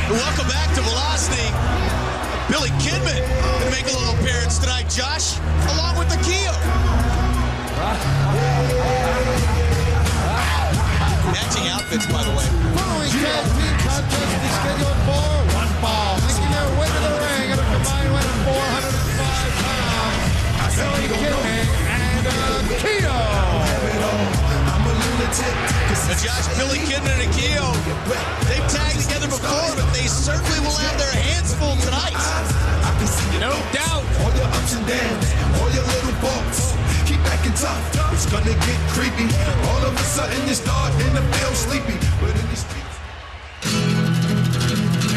Welcome back to Velocity. Billy Kidman going to make a little appearance tonight, Josh, along with Akio. Matching outfits, by the way. Following tag team contest is scheduled for one fall. Making their way to the ring at a combined weight of 405 pounds. Billy Kidman and Akio. Now, Josh, Billy Kidman and Akio, they've tagged together before, but they certainly will have their hands full tonight. No doubt. All your ups and downs, all your little bumps. Keep acting tough, it's gonna get creepy. All of a sudden you start in the field sleepy. But in the streets.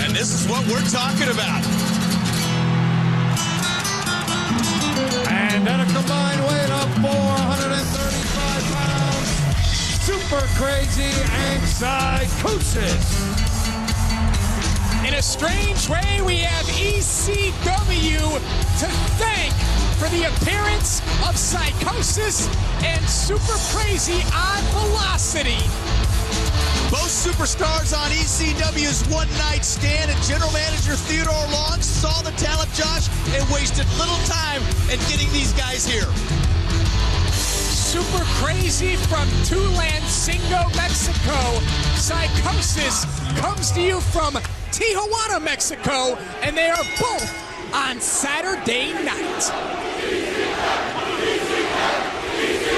And this is what we're talking about. And at a combined weight of 435 pounds, Super Crazy and Psicosis. In a strange way, we have ECW to thank for the appearance of Psicosis and Super Crazy on Velocity. Both superstars on ECW's one-night stand, and General Manager Theodore Long saw the talent, Josh, and wasted little time in getting these guys here. Super Crazy from Tulancingo, Mexico. Psicosis comes to you from Tijuana, Mexico, and they are both on Saturday night.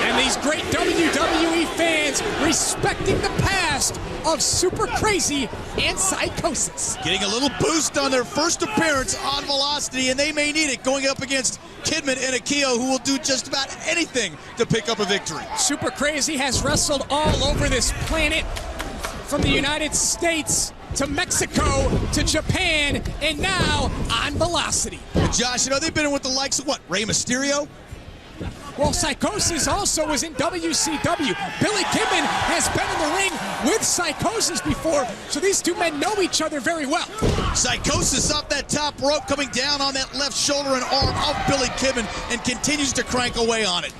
And these great WWE fans respecting the past of Super Crazy and Psicosis. Getting a little boost on their first appearance on Velocity, and they may need it going up against Kidman and Akio, who will do just about anything to pick up a victory. Super Crazy has wrestled all over this planet, from the United States to Mexico to Japan, and now on Velocity. And Josh, you know, they've been in with the likes of what, Rey Mysterio? Well, Psicosis also was in WCW. Billy Kidman has been in the ring with Psicosis before, so these two men know each other very well. Psicosis off that top rope, coming down on that left shoulder and arm of Billy Kidman, and continues to crank away on it.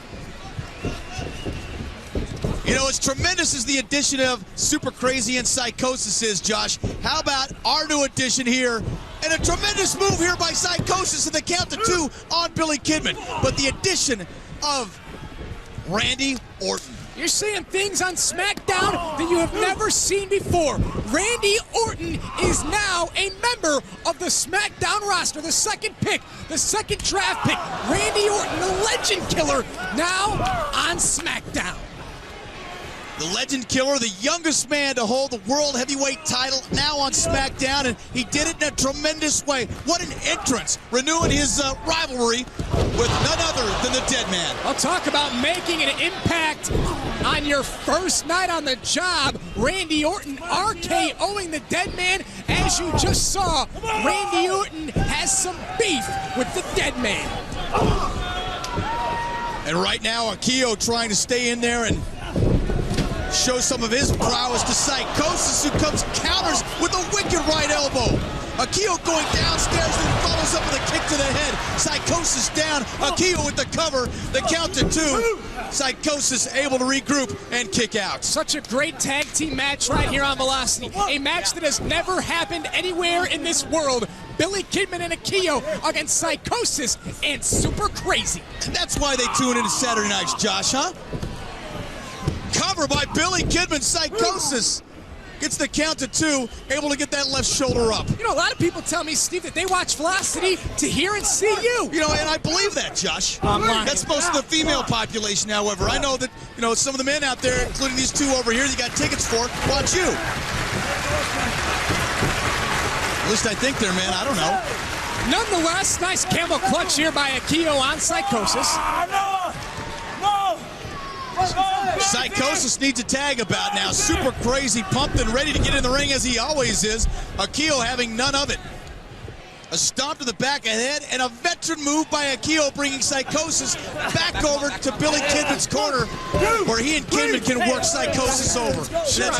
You know, as tremendous as the addition of Super Crazy and Psicosis is, Josh, how about our new addition here? And a tremendous move here by Psicosis in the count to 2 on Billy Kidman. But the addition of Randy Orton. You're seeing things on SmackDown that you have never seen before. Randy Orton is now a member of the SmackDown roster, the second pick, the second draft pick. Randy Orton, the legend killer, now on SmackDown. The legend killer, the youngest man to hold the World Heavyweight title, now on SmackDown, and he did it in a tremendous way. What an entrance, renewing his rivalry with none other than the Dead Man. I'll talk about making an impact on your first night on the job. Randy Orton RKOing the Dead Man. As you just saw, Randy Orton has some beef with the Dead Man. And right now, Akio trying to stay in there and show some of his prowess to Psicosis, who comes counters with a wicked right elbow. Akio going downstairs and follows up with a kick to the head. Psicosis down, Akio with the cover, the count to 2. Psicosis able to regroup and kick out. Such a great tag team match right here on Velocity. A match that has never happened anywhere in this world. Billy Kidman and Akio against Psicosis and Super Crazy. And that's why they tune into Saturday nights, Josh, huh? Cover by Billy Kidman. Psicosis gets the count to 2, able to get that left shoulder up. You know, a lot of people tell me, Steve, that they watch Velocity to hear and see you. You know, and I believe that, Josh. That's most of the female population, however. I know that, you know, some of the men out there, including these two over here, you got tickets for, watch you. At least I think they're men, I don't know. Nonetheless, nice camel clutch here by Akio on Psicosis. Psicosis needs a tag about now. Super Crazy pumped and ready to get in the ring as he always is. Akio having none of it. A stomp to the back of the head and a veteran move by Akio, bringing Psicosis back over to Billy Kidman's corner, where he and Kidman can work Psicosis over. Sure.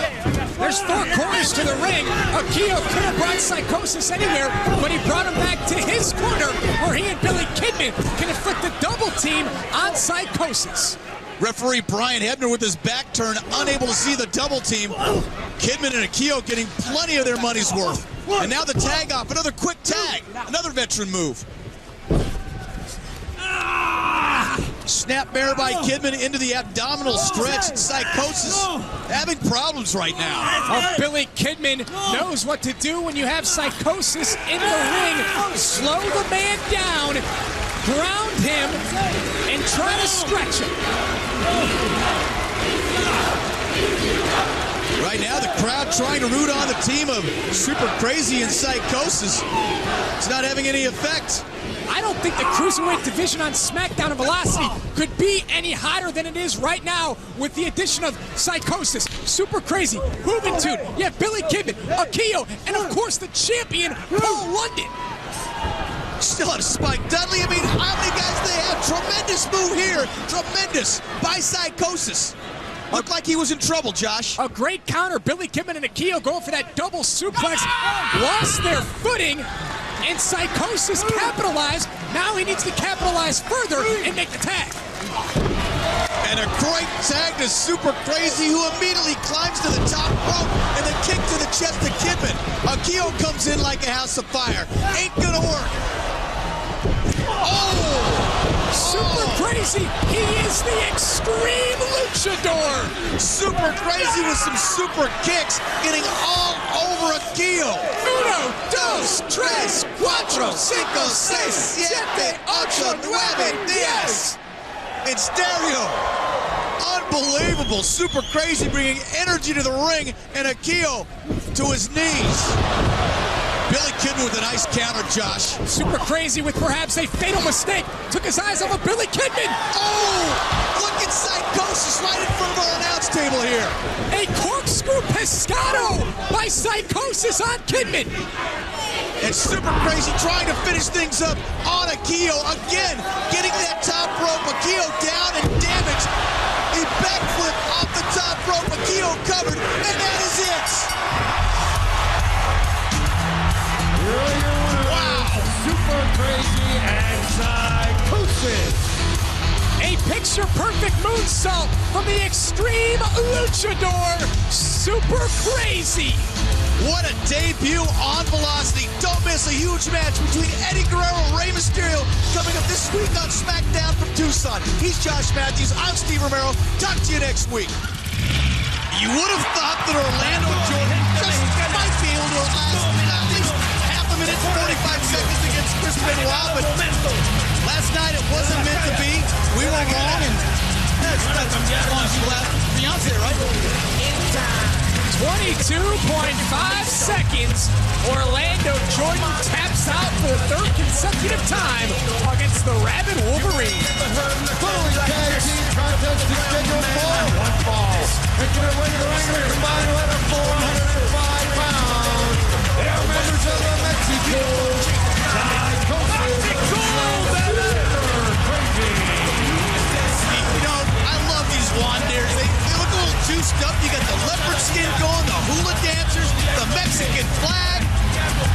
There's 4 corners to the ring. Akio could have brought Psicosis anywhere, but he brought him back to his corner, where he and Billy Kidman can inflict a double team on Psicosis. Referee Brian Hebner with his back turned, unable to see the double team. Kidman and Akio getting plenty of their money's worth. And now the tag off, another quick tag, another veteran move. Snapmare by Kidman into the abdominal stretch. Psicosis having problems right now. Billy Kidman knows what to do when you have Psicosis in the ring. Slow the man down, ground him, and try to stretch him. Right now, the crowd trying to root on the team of Super Crazy and Psicosis. It's not having any effect. I don't think the Cruiserweight division on SmackDown and Velocity could be any hotter than it is right now with the addition of Psicosis, Super Crazy, Juventud, you have Billy Kidman, Akio, and of course the champion, Paul London. Still on a Spike Dudley. I mean, how many guys they have? Tremendous move here. Tremendous by Psicosis. Looked like he was in trouble, Josh. A great counter. Billy Kidman and Akio going for that double suplex. Lost their footing, and Psicosis capitalized. Now he needs to capitalize further and make the tag. And a great tag to Super Crazy, who immediately climbs to the top rope, and the kick to the chest of Kidman. Akio comes in like a house of fire. Ain't gonna work. Super Crazy, he is the extreme luchador. Super Crazy with some super kicks, getting all over Akio. 1, 2, 3, 4, 5, 6, 7, 8, 9, 10. In stereo. Unbelievable. Super Crazy bringing energy to the ring, and Akio to his knees. Billy Kidman with a nice counter, Josh. Super Crazy with perhaps a fatal mistake. Took his eyes off of Billy Kidman. Oh, look at Psicosis right in front of our announce table here. A corkscrew pescado by Psicosis on Kidman. And Super Crazy trying to finish things up on Akio. Again, getting that top rope. Akio down and damaged. He backflip off the top rope. Akio covered, and that is it. Wow! Super Crazy and Psicosis. A picture-perfect moonsault from the extreme luchador, Super Crazy. What a debut on Velocity. Don't miss a huge match between Eddie Guerrero and Rey Mysterio coming up this week on SmackDown from Tucson. He's Josh Matthews. I'm Steve Romero. Talk to you next week. You would have thought that Orlando Jordan just might be able to last at least half a minute, 45 seconds against Chris Benoit, but last night it wasn't meant to be. We were wrong, and that's as long as you last Beyonce, right? 22.5 seconds. Orlando Jordan taps out for the third consecutive time against the Rabid Wolverine. Following tag team contest is scheduled for one fall. Making their way to the ring in a combined weight of 405 pounds. They are members of the Mexicools. You know, I love these Wanderers. They look a little juiced up. You got the leopard skin going, the hula dancers, the Mexican flag.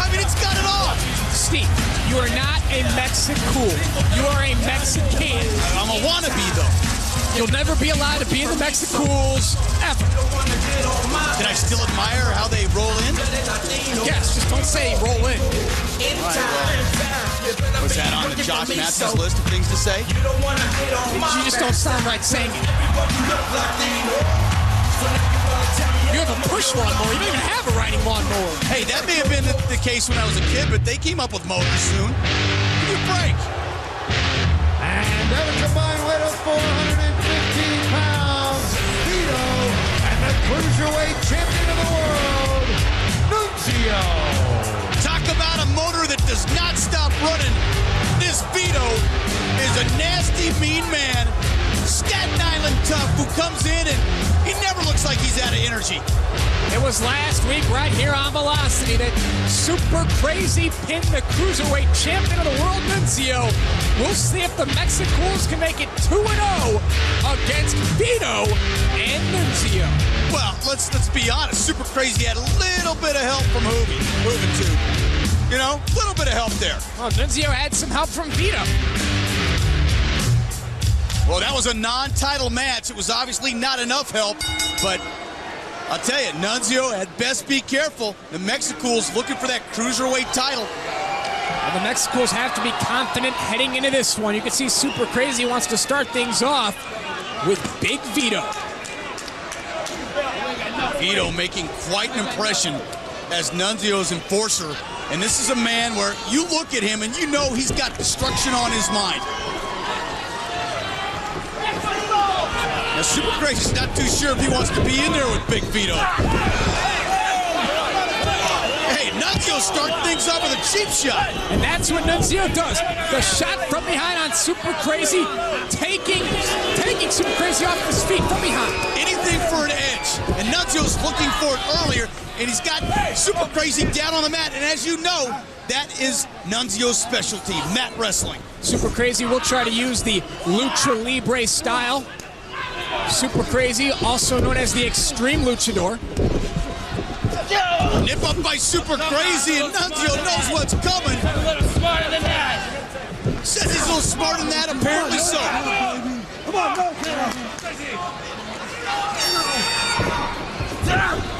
I mean, it's got it all. Steve, you are not a Mexicool. You are a Mexican. I'm a wannabe, though. You'll never be allowed to be in the Mexicools, ever. Can I still admire how they roll in? Yes, just don't say roll in. Was that on the Josh Matthews list of things to say? You just don't sound right saying it. You have a push lawnmower. You don't even have a riding lawnmower. Hey, that may have been the case when I was a kid, but they came up with motors soon. Give me a break. And at a combined weight of 415 pounds, Vito and the Cruiserweight Champion of the World, Nunzio. Talk about a motor that does not stop running. This Vito is a nasty, mean man. Staten Island tough who comes in and he never looks like he's out of energy. It was last week right here on Velocity that Super Crazy pinned the Cruiserweight Champion of the World, Nunzio. We'll see if the Mexicools can make it 2-0 against Vito and Nunzio. Well, let's be honest. Super Crazy had a little bit of help from Juventud. You know, a little bit of help there. Well, Nunzio had some help from Vito. Well, that was a non-title match. It was obviously not enough help, but I'll tell you, Nunzio had best be careful. The Mexicools looking for that cruiserweight title. Well, the Mexicools have to be confident heading into this one. You can see Super Crazy wants to start things off with Big Vito. Vito making quite an impression as Nunzio's enforcer. And this is a man where you look at him and you know he's got destruction on his mind. Now, Super Crazy's not too sure if he wants to be in there with Big Vito. Hey, Nunzio starting things off with a cheap shot. And that's what Nunzio does. The shot from behind on Super Crazy, taking Super Crazy off his feet from behind. Anything for an edge. And Nunzio's looking for it earlier, and he's got Super Crazy down on the mat. And as you know, that is Nunzio's specialty, mat wrestling. Super Crazy will try to use the Lucha Libre style. Super Crazy, also known as the Extreme Luchador. Nip up by Super Crazy, and Nunzio knows what's coming. A little smarter than that. Says he's a little smarter than that, apparently so.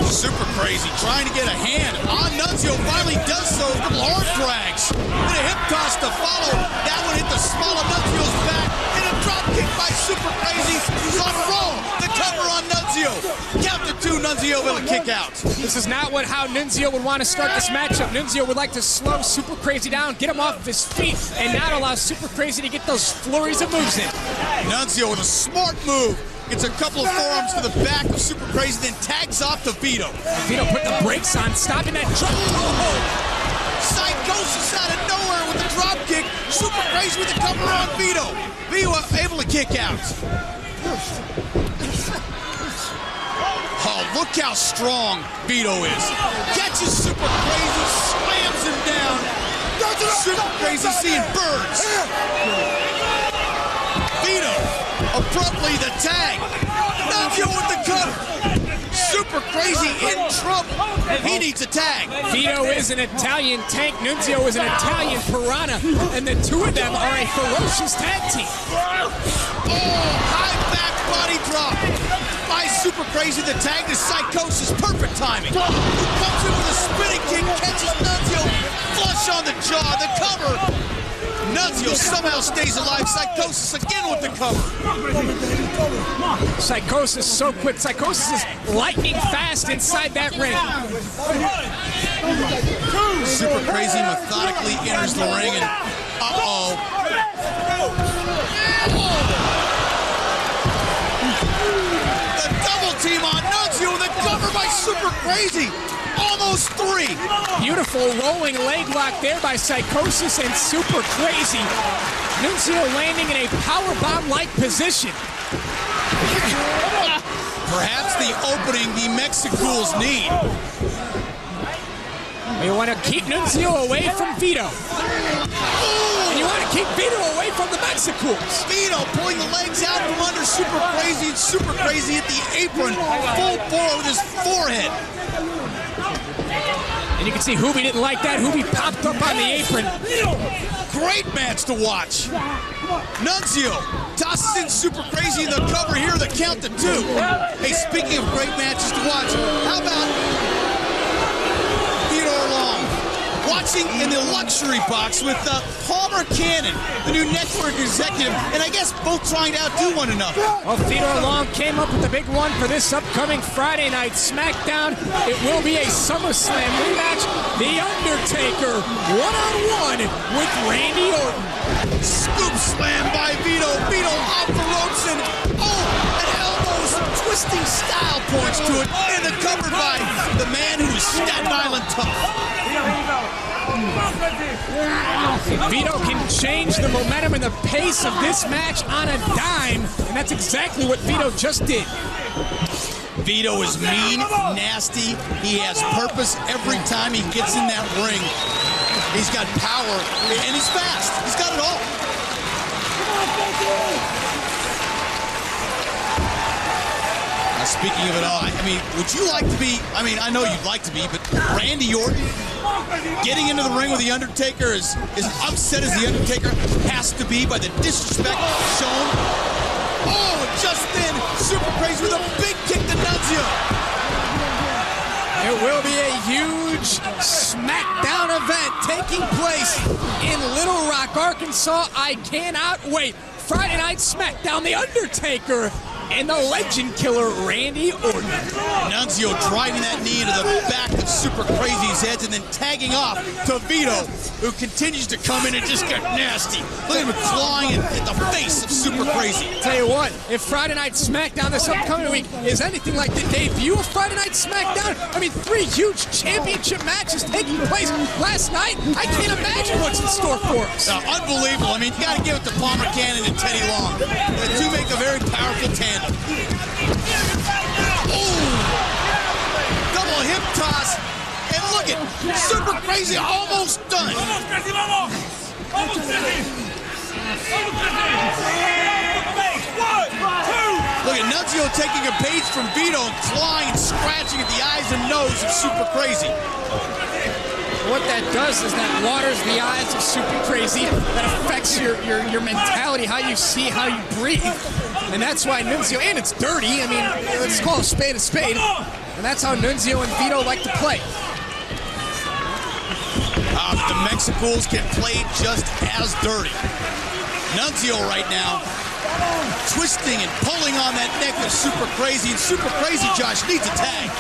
Super Crazy trying to get a hand on Nunzio, finally does so with a couple arm drags. And a hip toss to follow. That one hit the small of Nunzio's back. And a drop kick by Super Crazy. He's on a roll. The cover on Nunzio. Count to two, Nunzio will kick out. This is not how Nunzio would want to start this matchup. Nunzio would like to slow Super Crazy down, get him off of his feet, and not allow Super Crazy to get those flurries of moves in. Nunzio with a smart move. Gets a couple of forearms to the back of Super Crazy, then tags off to Vito. Vito put the brakes on, stopping that drop. Psicosis out of nowhere with the drop kick. Super Crazy with the cover on Vito. Vito able to kick out. Oh, look how strong Vito is. Catches Super Crazy, slams him down. Super Crazy seeing birds. Vito, abruptly the tag. Nunzio with the cover. Super Crazy in trouble. He needs a tag. Vito is an Italian tank. Nunzio is an Italian piranha. And the two of them are a ferocious tag team. Oh, high back body drop by Super Crazy. The tag to Psicosis. Perfect timing. Who comes in with a spinning kick, catches Nunzio flush on the jaw. The cover. Nunzio somehow stays alive. Psicosis again with the cover. Psicosis so quick. Psicosis is lightning fast inside that ring. Super Crazy methodically enters the ring and uh-oh. The double team on Nunzio with a cover by Super Crazy. Almost three. Beautiful rolling leg lock there by Psicosis and Super Crazy. Nunzio landing in a powerbomb-like position. Perhaps the opening the Mexicools need. You want to keep Nunzio away from Vito. And you want to keep Vito away from the Mexicools. Vito pulling the legs out from under Super Crazy, and Super Crazy hit the apron full bore with his forehead. And you can see Hoobie didn't like that. Hoobie popped up on the apron. Great match to watch. Nunzio tosses in Super Crazy in the cover here, the count to two. Hey, speaking of great matches to watch, how about Theodore Long watching in the luxury box with Palmer Cannon, the new network executive, and I guess both trying to outdo one another. Well, Theodore Long came up with the big one for this upcoming Friday night SmackDown. It will be a SummerSlam rematch. The Undertaker one-on-one with Randy Orton. Scoop slam by Vito. Vito off the ropes and an elbows, twisting style points to it, and the cover by the man who is Staten Island tough. Vito can change the momentum and the pace of this match on a dime, and that's exactly what Vito just did. Vito is mean, nasty. He has purpose every time he gets in that ring. He's got power, and he's fast. He's got it all. Now, speaking of it all, I mean, would you like to be, I know you'd like to be, but Randy Orton getting into the ring with The Undertaker is upset as The Undertaker has to be by the disrespect shown Oh, and just then, Super Crazy with a big kick to Nunzio. There will be a huge SmackDown event taking place in Little Rock, Arkansas. I cannot wait. Friday Night SmackDown, The Undertaker and the Legend Killer, Randy Orton. Nunzio driving that knee into the back of Super Crazy's head and then tagging off to Vito, who continues to come in and just get nasty. Look at him clawing at the face of Super Crazy. Tell you what, if Friday Night SmackDown this upcoming week is anything like the debut of Friday Night SmackDown, I mean, 3 huge championship matches taking place last night. I can't imagine what's in store for us. Unbelievable. I mean, you got to give it to Palmer Cannon and Teddy Long. The two make a very powerful tandem. Ooh. Double hip toss. And look at Super Crazy almost done. Look at Nunzio taking a page from Vito and clawing and scratching at the eyes and nose of Super Crazy. What that does is that waters the eyes of Super Crazy. That affects your mentality, how you see, how you breathe. And that's why Nunzio, and it's dirty. I mean, let's call a spade a spade. And that's how Nunzio and Vito like to play. The Mexicools can play just as dirty. Nunzio right now twisting and pulling on that neck of Super Crazy. And Super Crazy, Josh, needs a tag.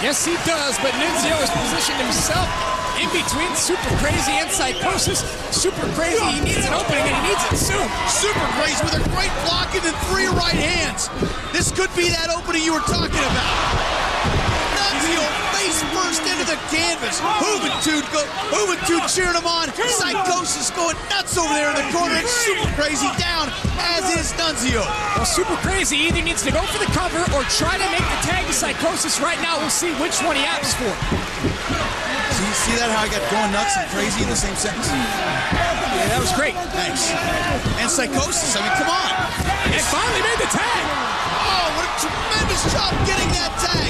Yes, he does, but Nunzio has positioned himself in between Super Crazy and Psicosis. Super Crazy, he needs an opening, and he needs it soon. Super Crazy with a great block and then 3 right hands. This could be that opening you were talking about. Nunzio face first into the canvas. Juventud cheering him on. Psicosis going nuts over there in the corner, and Super Crazy down, as is Nunzio. Well, Super Crazy either needs to go for the cover or try to make the tag to Psicosis. Right now, we'll see which one he opts for. See that, how I got going nuts and crazy in the same sentence? Yeah, that was great. Thanks. And Psicosis, I mean, come on. And finally made the tag. Oh, what a tremendous job getting that tag.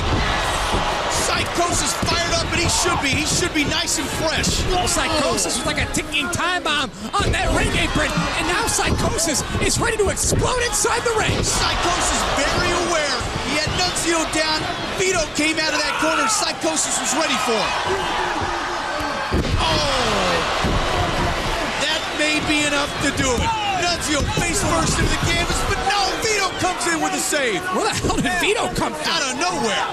Psicosis fired up, and he should be. He should be nice and fresh. Well, Psicosis was like a ticking time bomb on that ring apron, and now Psicosis is ready to explode inside the ring. Psicosis very aware. He had Nunzio down. Vito came out of that corner. Psicosis was ready for him. Oh, that may be enough to do it. Nunzio face first into the canvas, but no, Vito comes in with a save. Where the hell did Vito come from? Out of nowhere.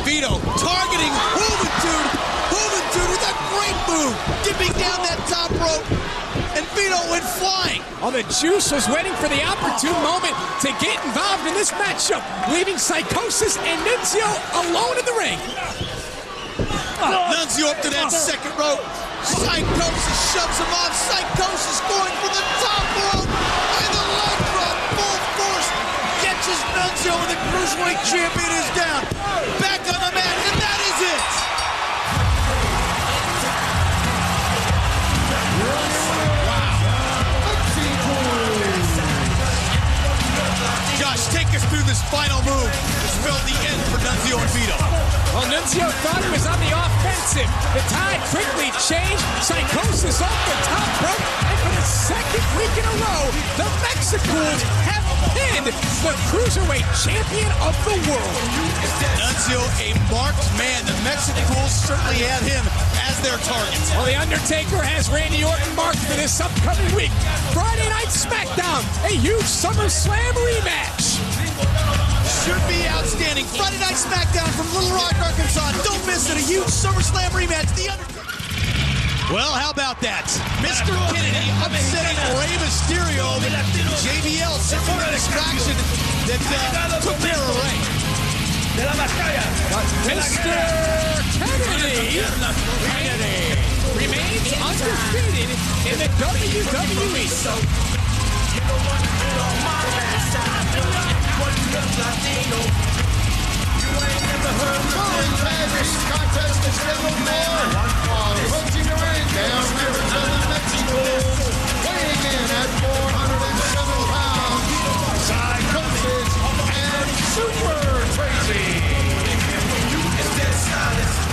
Vito targeting Juventud. Juventud with a great move, dipping down that top rope, and Vito went flying. Oh, the Juice was waiting for the opportune moment to get involved in this matchup, leaving Psicosis and Nunzio alone in the ring. Nunzio up to that second rope. Psicosis shoves him off. Psicosis going for the top rope. And the leg drop, full force, catches Nunzio, and the Cruiserweight champion is down. Back on the mat, and that is it. Josh, take us through this final move. This spelled the end for Nunzio and Vito. Well, Nunzio thought he was on the offensive. The tide quickly changed. Psicosis off the top rope. And for the second week in a row, the Mexicools have pinned the Cruiserweight champion of the world. Nunzio, a marked man. The Mexicools certainly had him as their target. Well, The Undertaker has Randy Orton marked for this upcoming week. Friday Night SmackDown, a huge SummerSlam rematch. Should be outstanding. Friday Night SmackDown from Little Rock, Arkansas. Don't miss it. A huge SummerSlam rematch. The Undertaker. Well, how about that? Mr. Kennedy upsetting Rey Mysterio. JBL certainly a distraction that took care of Rey. Mr. Kennedy remains undefeated in the WWE. This contest is scheduled for approaching the ring down here in Southern Mexico, weighing in at 407 pounds, Psicosis and Super Crazy.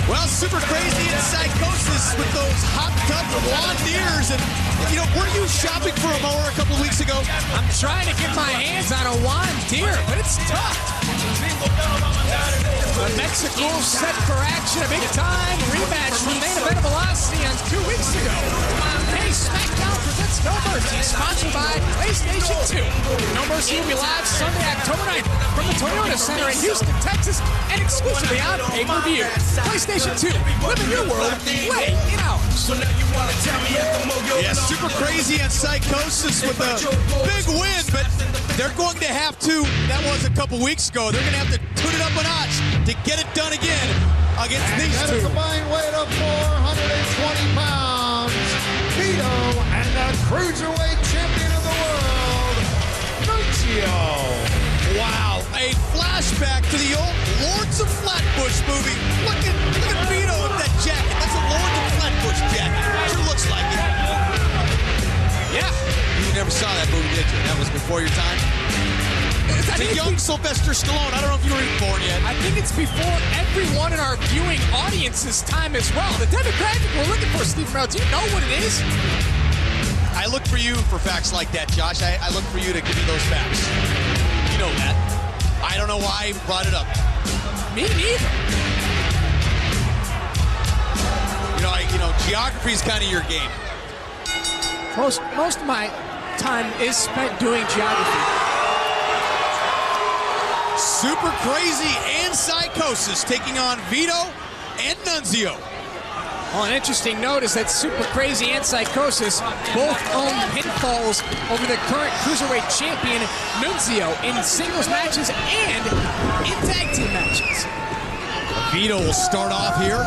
Well, Super Crazy and Psicosis with those hopped up blonde ears. And, you know, weren't you shopping for a mower a couple of weeks ago? I'm trying to get my hands on a wand deer, but it's tough. The Mexicools set for action, a big-time rematch from main event Velocity on 2 weeks ago. Hey, SmackDown presents No Mercy, sponsored by PlayStation 2. No Mercy will be live Sunday, October 9th from the Toyota Center in Houston, Texas, and exclusively on pay-per-view. PlayStation 2, live in your world, play in ours. Yeah, Super Crazy and Psicosis with a big win, but they're going to have to, that was a couple weeks ago, they're going to have to tune it up a notch to get it done again against these At two. a combined weight of 420 pounds, Vito and the Cruiserweight Champion of the World, Nunzio. Wow, a flashback to the old Lords of Flatbush movie. Look at Vito with that jacket. That's a Lords of Flatbush jacket. Sure looks like it. Yeah. You never saw that movie, did you? That was before your time? It's a young Sylvester Stallone. I don't know if you were even born yet. I think it's before everyone in our viewing audience's time as well. The demographic we're looking for, Steve Merrill, do you know what it is? I look for you for facts like that, Josh. I look for you to give me those facts. You know that. I don't know why I brought it up. Me neither. You know, geography is kind of your game. Most of my time is spent doing geography. Super Crazy and Psicosis taking on Vito and Nunzio. Well, an interesting note is that Super Crazy and Psicosis both own pinfalls over the current Cruiserweight champion, Nunzio, in singles matches and in tag team matches. Vito will start off here.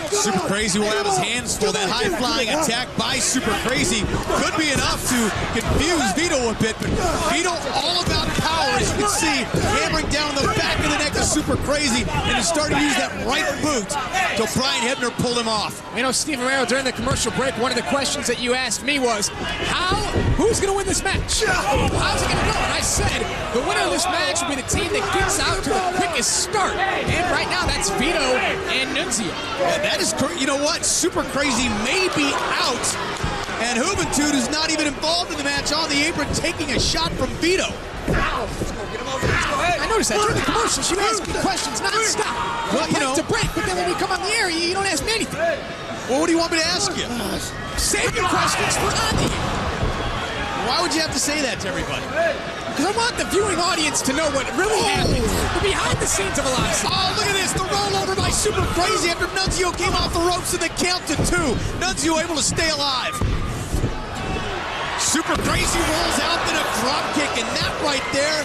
Super Crazy will have his hands full. That high-flying attack by Super Crazy could be enough to confuse Vito a bit, but Vito all about power, as you can see, hammering down the back of the neck of Super Crazy, and he started to use that right boot till Brian Hebner pulled him off. You know, Steve Romero, during the commercial break, one of the questions that you asked me was, who's going to win this match? How's it going to go? And I said, the winner of this match will be the team that gets out to the quickest start. And right now, that's Vito and Nunzio. Yeah, that is, you know what? Super Crazy may be out, and Juventud is not even involved in the match on the apron, taking a shot from Vito. I noticed that during the commercials, you ask me questions non-stop. Well, you know, to break, but then when we come on the air, you don't ask me anything. Well, what do you want me to ask you? Save your questions for on the air. Why would you have to say that to everybody? Because I want the viewing audience to know what really happens. The behind the scenes of Velocity. Oh, look at this. The rollover by Super Crazy after Nunzio came off the ropes in the count to 2. Nunzio able to stay alive. Super Crazy rolls out, then a drop kick, and that right there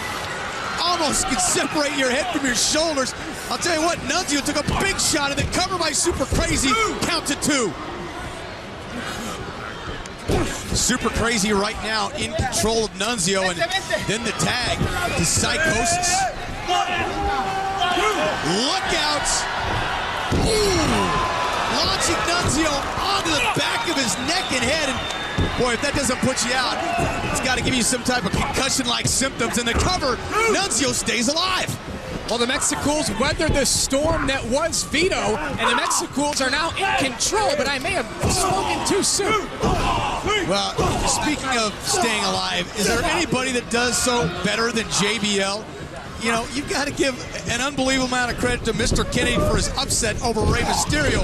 almost can separate your head from your shoulders. I'll tell you what, Nunzio took a big shot and then covered by Super Crazy, count to 2. Super Crazy right now in control of Nunzio, and then the tag to Psicosis. Look out! Ooh. Launching Nunzio onto the back of his neck and head, and boy, if that doesn't put you out, it's got to give you some type of concussion-like symptoms. And the cover, Nunzio stays alive. Well, the Mexicools weathered the storm that was Vito, and the Mexicools are now in control, but I may have spoken too soon. Well, speaking of staying alive, is there anybody that does so better than JBL? You know, you've got to give an unbelievable amount of credit to Mr. Kennedy for his upset over Rey Mysterio.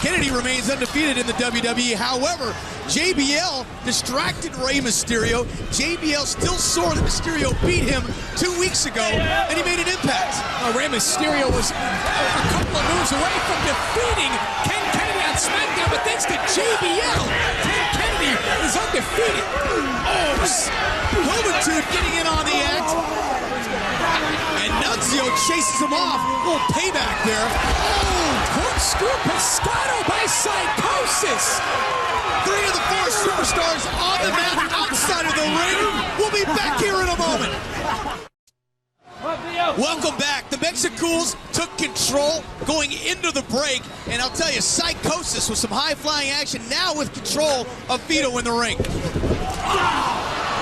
Kennedy remains undefeated in the WWE. However, JBL distracted Rey Mysterio. JBL still sore that Mysterio beat him 2 weeks ago, and he made an impact. Rey Mysterio was a couple of moves away from defeating Ken Kennedy on SmackDown, but thanks to JBL, Ken Kennedy is undefeated. Oh, Juventud getting in on the act. And Nunzio chases him off. A little payback there. Oh, corkscrew pescado by Psicosis. 3 of the 4 superstars on the mat outside of the ring. We'll be back here in a moment. Welcome back. The Mexicools took control going into the break, and I'll tell you, Psicosis with some high-flying action now with control of Vito in the ring. What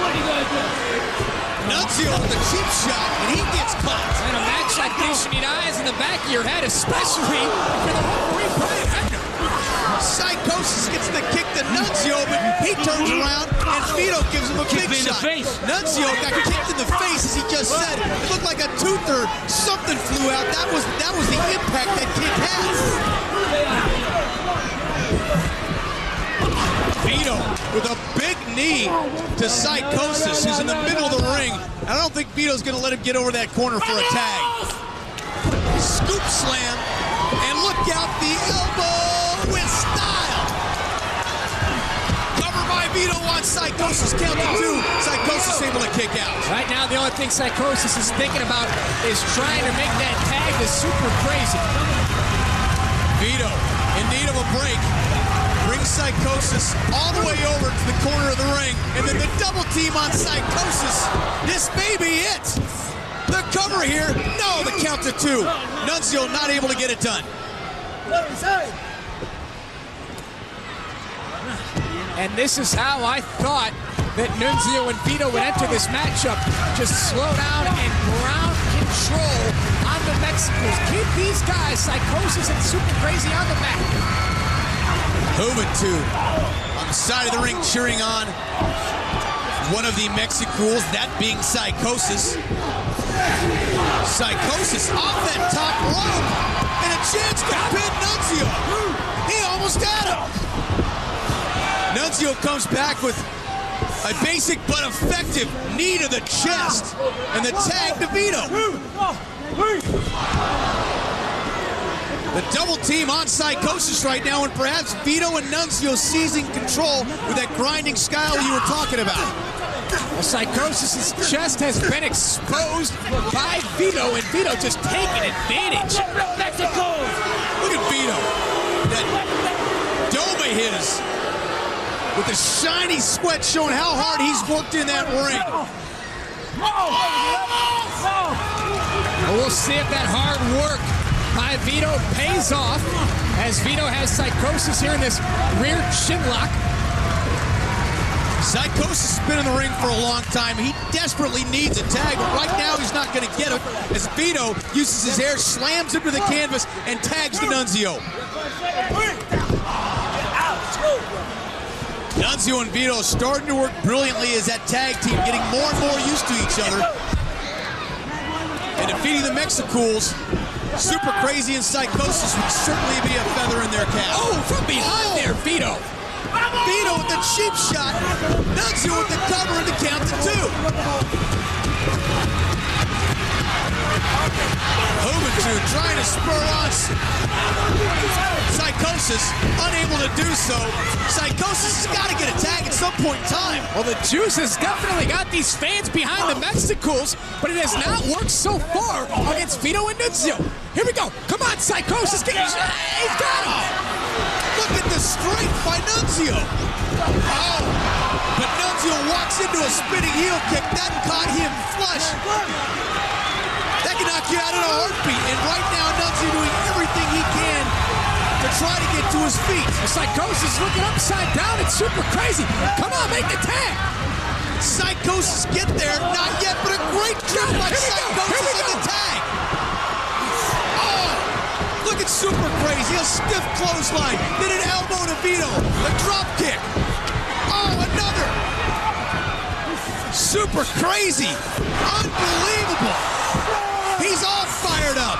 are you gonna do? Nunzio with a cheap shot, and he gets caught. In a match like this, you need eyes in the back of your head, especially if you're the referee, Brian Hebner. Psicosis gets the kick to Nunzio, but he turns around and Vito gives him a big shot. Nunzio got kicked in the face, as he just said. It looked like a tooth or something flew out. That was the impact that kick had. Vito with a big knee to Psicosis, who's in the middle of the ring. I don't think Vito's going to let him get over that corner for a tag. Scoop slam, and look out, the elbow with style. Cover by Vito on Psicosis, count to 2. Psicosis able to kick out. Right now, the only thing Psicosis is thinking about is trying to make that tag to Super Crazy. Vito in need of a break. Brings Psicosis all the way over to the corner of the ring, and then the double team on Psicosis. This may be it. The cover here. No, the count to 2. Nunzio not able to get it done. And this is how I thought that Nunzio and Vito would enter this matchup. Just slow down and ground control on the Mexicools. Keep these guys, Psicosis and Super Crazy, on the mat. Juventud on the side of the ring cheering on one of the Mexicools, that being Psicosis. Psicosis off that top rope, and a chance to pin Nunzio. He almost had him. Nunzio comes back with a basic but effective knee to the chest, and the tag to Vito. The double team on Psicosis right now, and perhaps Vito and Nunzio seizing control with that grinding style you were talking about. Well, Psicosis' chest has been exposed by Vito, and Vito just taking advantage. Look at Vito. That dome of his, with the shiny sweat showing how hard he's worked in that ring. Well, we'll see if that hard work by Vito pays off, as Vito has Psicosis here in this rear chin lock. Psicosis has been in the ring for a long time. He desperately needs a tag, but right now he's not going to get it, as Vito uses his hair, slams him to the canvas, and tags to Nunzio. Nunzio and Vito starting to work brilliantly as that tag team, getting more and more used to each other. And defeating the Mexicools, Super Crazy and Psicosis would certainly be a feather in their cap. Oh, from behind there, Vito. Vito with the cheap shot. Nunzio with the cover and the count to 2. Juventud trying to spur on Psicosis, unable to do so. Psicosis has got to get a tag at some point in time. Well, the juice has definitely got these fans behind the Mexicools, but it has not worked so far against Vito and Nunzio. Here we go. Come on, Psicosis. He's got him. Look at the strength by Nunzio. Oh, but Nunzio walks into a spinning heel kick. That caught him flush. That can knock you out in a heartbeat. And right now, Nunzio doing everything he can to try to get to his feet. Psicosis looking upside down. It's Super Crazy. Come on, make the tag. Psicosis get there. Not yet, but a great job by Psicosis on the tag. Look at Super Crazy, a stiff clothesline, then an elbow to Vito, a drop kick. Oh, another. Super Crazy, unbelievable. He's all fired up.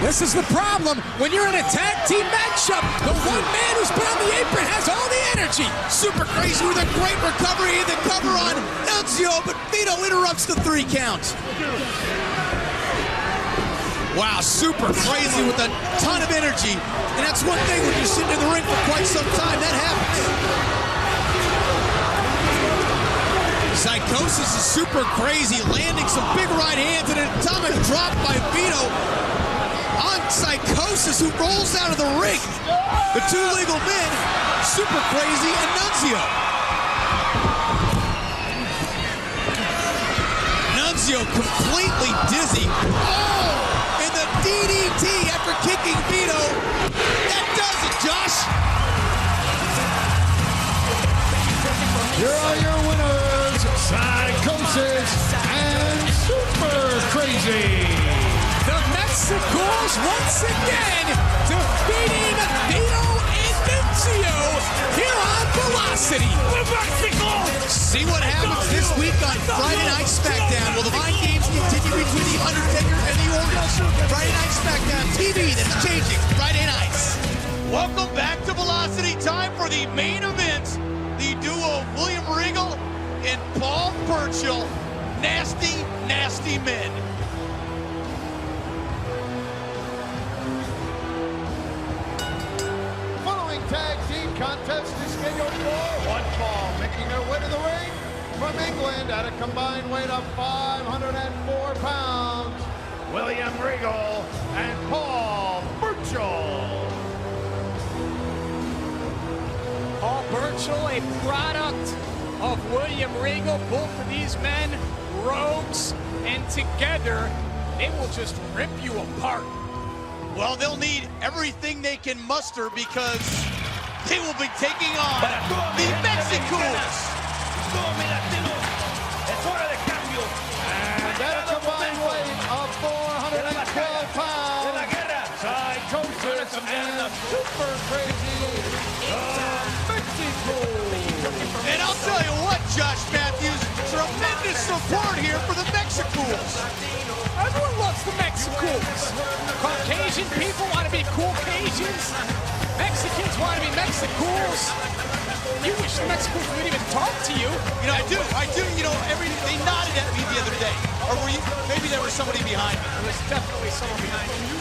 This is the problem when you're in a tag team matchup. The one man who's been on the apron has all the energy. Super Crazy with a great recovery, the cover on Nunzio, but Vito interrupts the 3 count. Wow, Super Crazy with a ton of energy. And that's one thing when you're sitting in the ring for quite some time, that happens. Psicosis is Super Crazy, landing some big right hands and an atomic drop by Vito on Psicosis, who rolls out of the ring. The 2 legal men, Super Crazy and Nunzio. Nunzio completely dizzy. Oh! And the DDT after kicking Vito. That does it, Josh. Here are Usos once again defeating Vito and Nunzio here on Velocity. See what happens this week on Friday Night SmackDown. Will the mind games continue between The Undertaker and the Orville? Friday Night SmackDown TV that's changing Friday nights. Welcome back to Velocity. Time for the main event. The duo of William Regal and Paul Burchill. Nasty, nasty men. Following tag team contest is scheduled for one fall, making their way to the ring from England at a combined weight of 504 pounds, William Regal and Paul Burchill. Paul Burchill, a product of William Regal. Both of these men, rogues, and together, they will just rip you apart. Well, they'll need everything they can muster because they will be taking on the Mexicools. And at a combined weight of 412 pounds, Psicosis and Super Crazy, Mexicools. And I'll tell you what, Josh Matthews, tremendous support here for the Mexicools. Everyone loves the Mexicools. Caucasian people want to be cool Cajuns. Mexicans want to be Mexicools. You wish the Mexicools would even talk to you. You know, I do. You know, they nodded at me the other day. Or were you, maybe there was somebody behind me. There was definitely someone behind you.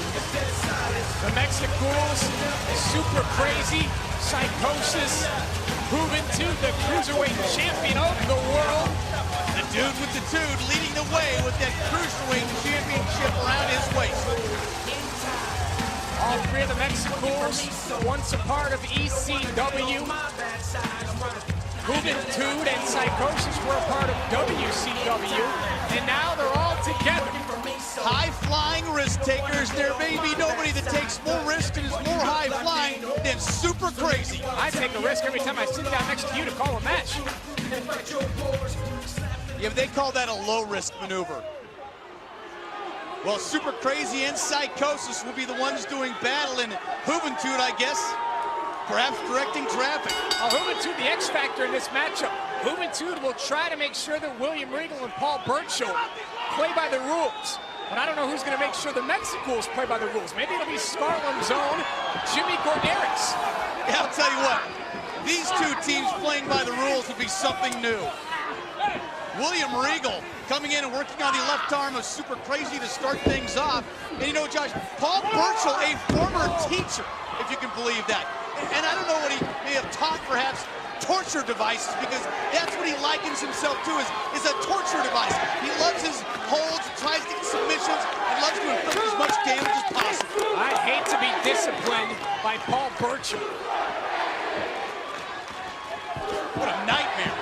The Mexicools, Super Crazy, Psicosis, proven to the Cruiserweight champion of the world. The dude with the dude leading the way with that Cruiserweight championship around his waist. All three of the Mexicools, once a part of ECW. Juventud and Psicosis were a part of WCW, and now they're all together. High-flying risk takers. There may be nobody that takes more risk and is more high-flying than Super Crazy. I take a risk every time I sit down next to you to call a match. Yeah, but they call that a low-risk maneuver. Well, Super Crazy and Psicosis will be the ones doing battle, and Juventud, I guess, perhaps directing traffic. Juventud, the X factor in this matchup. Juventud will try to make sure that William Regal and Paul Burchill play by the rules. But I don't know who's going to make sure the Mexicools play by the rules. Maybe it'll be Scarlem's own Jimmy Corderas. Yeah, I'll tell you what, these two teams playing by the rules would be something new. William Regal coming in and working on the left arm of Super Crazy to start things off. And you know, Josh, Paul Burchill, a former teacher, if you can believe that. And I don't know what he may have taught, perhaps, torture devices, because that's what he likens himself to, is a torture device. He loves his holds, tries to get submissions, and loves to inflict as much damage as possible. I'd hate to be disciplined by Paul Burchill. What a nightmare.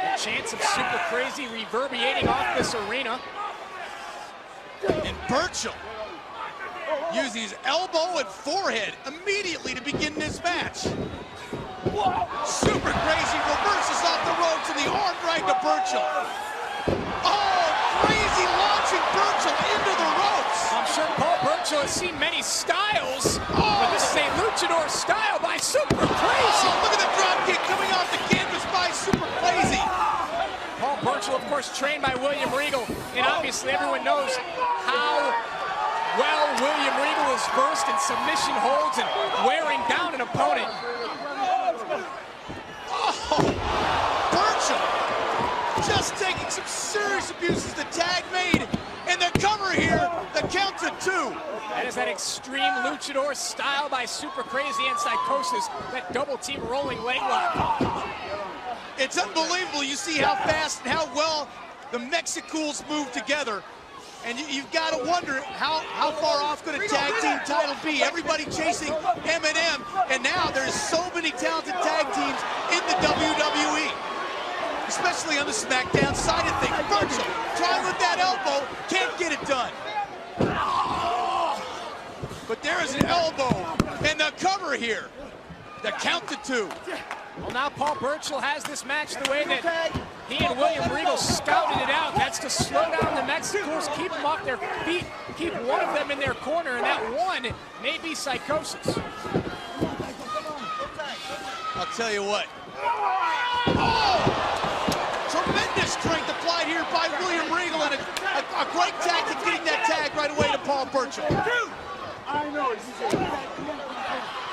The chants of Super Crazy reverberating off this arena. And Burchill using his elbow and forehead immediately to begin this match. Super Crazy reverses off the ropes and the arm drag to Burchill. Oh, Crazy launching Burchill into the ropes. I'm sure Paul Burchill has seen many styles, but this is a luchador style by Super Crazy. Oh, look at the drop kick coming off the canvas by Super Crazy. Paul Burchill, of course, trained by William Regal, and obviously everyone knows how well William Regal is versed in submission holds and wearing down an opponent. Oh, Burchill just taking some serious abuses. The tag made, and the cover here, the count to 2. That is that extreme luchador style by Super Crazy and Psicosis, that double team rolling leg lock. It's unbelievable. You see how fast and how well the Mexicools move together. And you've got to wonder how far off could a tag team title be? Everybody chasing M&M, and now there's so many talented tag teams in the WWE, especially on the SmackDown side of things. Burchill trying with that elbow, can't get it done. But there is an elbow, and the cover here. The count to 2. Well, now Paul Burchill has this match the way that He and William Regal scouted it out. That's to slow down the Mexicools, keep them off their feet, keep one of them in their corner, and that one may be Psicosis. I'll tell you what. Oh! Tremendous strength applied here by William Regal, and a great tactic getting that tag right away to Paul Burchill.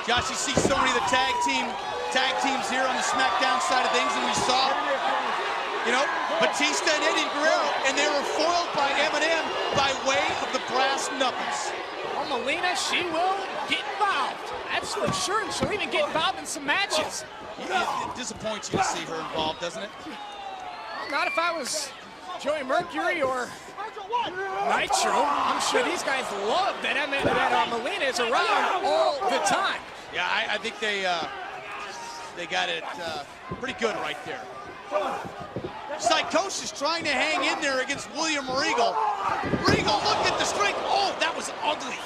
Josh, you see so many of the tag teams here on the SmackDown side of things, and we saw, you know, Batista and Eddie Guerrero, and they were foiled by M&M by way of the brass knuckles. Well, Melina, she will get involved. That's for sure, and she'll even get involved in some matches. It disappoints you to see her involved, doesn't it? Well, not if I was Joey Mercury or Nitro. I'm sure these guys love that Melina is around all the time. Yeah, I think they got it pretty good right there. Psicosis trying to hang in there against William Regal. Regal, look at the strength. Oh, that was ugly.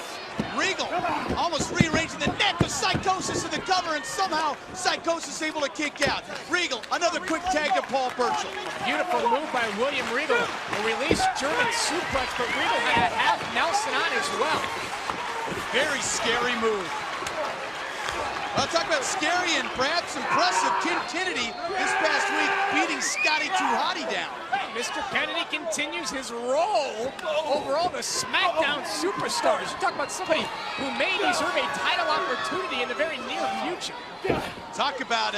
Regal almost rearranging the neck of Psicosis in the cover, and somehow Psicosis able to kick out. Regal, another quick tag to Paul Burchill. Beautiful move by William Regal. A release German suplex, but Regal had half Nelson on as well. Very scary move. I'll talk about scary and perhaps impressive. Ken Kennedy this past week beating Scotty 2 Hotty down. Mr. Kennedy continues his role over all the SmackDown superstars. You talk about somebody who may deserve a title opportunity in the very near future. Talk about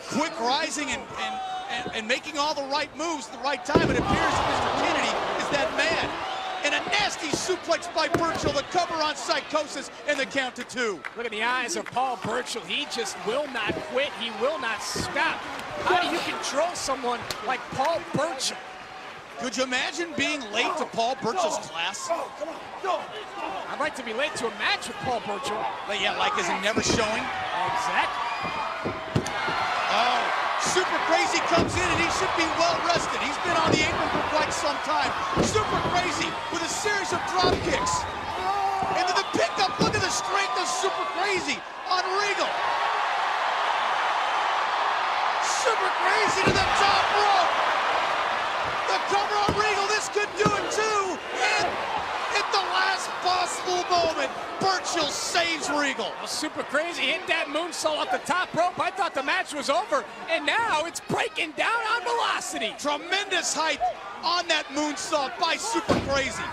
quick rising and making all the right moves at the right time. It appears that Mr. Kennedy is that man. And a nasty suplex by Burchill, the cover on Psicosis, and the count to 2. Look at the eyes of Paul Burchill. He just will not quit. He will not stop. How do you control someone like Paul Burchill? Could you imagine being late to Paul Burchill's class? I'd like to be late to a match with Paul Burchill. But yeah, like is he never showing? Exactly. Oh, Super Crazy comes in and he should be well rested. He's been on the apron for quite some time. Super Crazy with a series of drop kicks. Into the pickup. Look at the strength of Super Crazy on Regal. Super Crazy to the top rope. The cover on Regal. This could do it too. And at the last possible moment, Burchill saves Regal. Well, Super Crazy hit that moonsault off the top rope. I thought the match was over, and now it's breaking down on Velocity. Tremendous height on that moonsault by Super Crazy.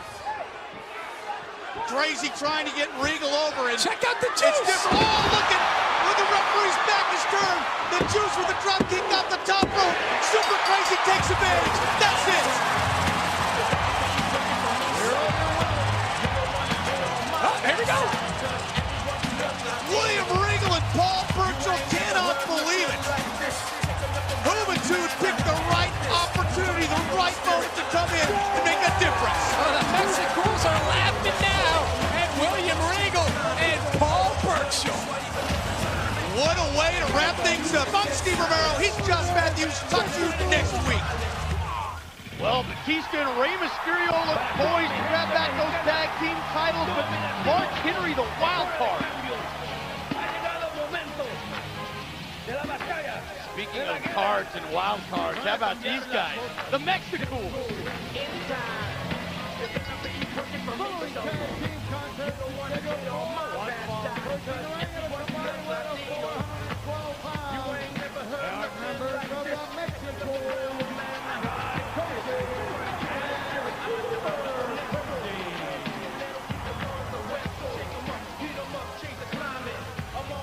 Crazy trying to get Regal over, and check out the juice. It's different. Oh, look at where the referee's back is turned. The juice with the drop kick off the top rope. Super Crazy takes advantage. That's it. Here we go. William Regal and Paul Burchill cannot believe it. Who of the two would pick the right opportunity, the right moment to come in and make a difference? Oh, the Mexicools are laughing now at William Regal and Paul Burchill. What a way to wrap things up. I'm Steve Romero. He's Josh Matthews. Talk to you next week. Well, Batista and Rey Mysterio look poised to grab back those tag team titles, but Mark Henry, the wild card. Speaking of cards and wild cards, how about these guys? The Mexicools.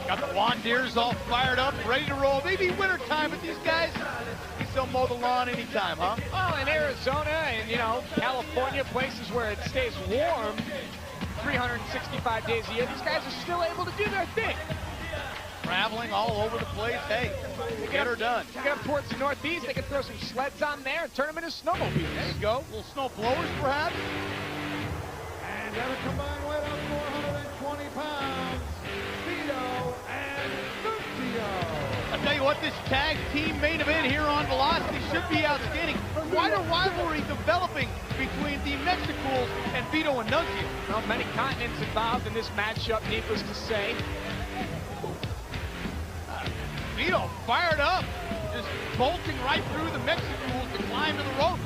Got the Wandeers all fired up, ready to roll. Maybe wintertime, but these guys, they still mow the lawn anytime, huh? Well, in Arizona and, you know, California, places where it stays warm 365 days a year, these guys are still able to do their thing. Traveling all over the place. Hey, get her done. You get up towards the Northeast, they can throw some sleds on there and turn them into snowmobiles. There you go. Little snow blowers, perhaps. And at a combined weight of 420 pounds, Vito and Nunzio. I'll tell you what, this tag team main event here on Velocity should be outstanding. Quite a rivalry developing between the Mexicools and Vito and Nunzio. Well, many continents involved in this matchup, needless to say. Vito fired up. Psychosis bolting right through the Mexicools to climb to the ropes.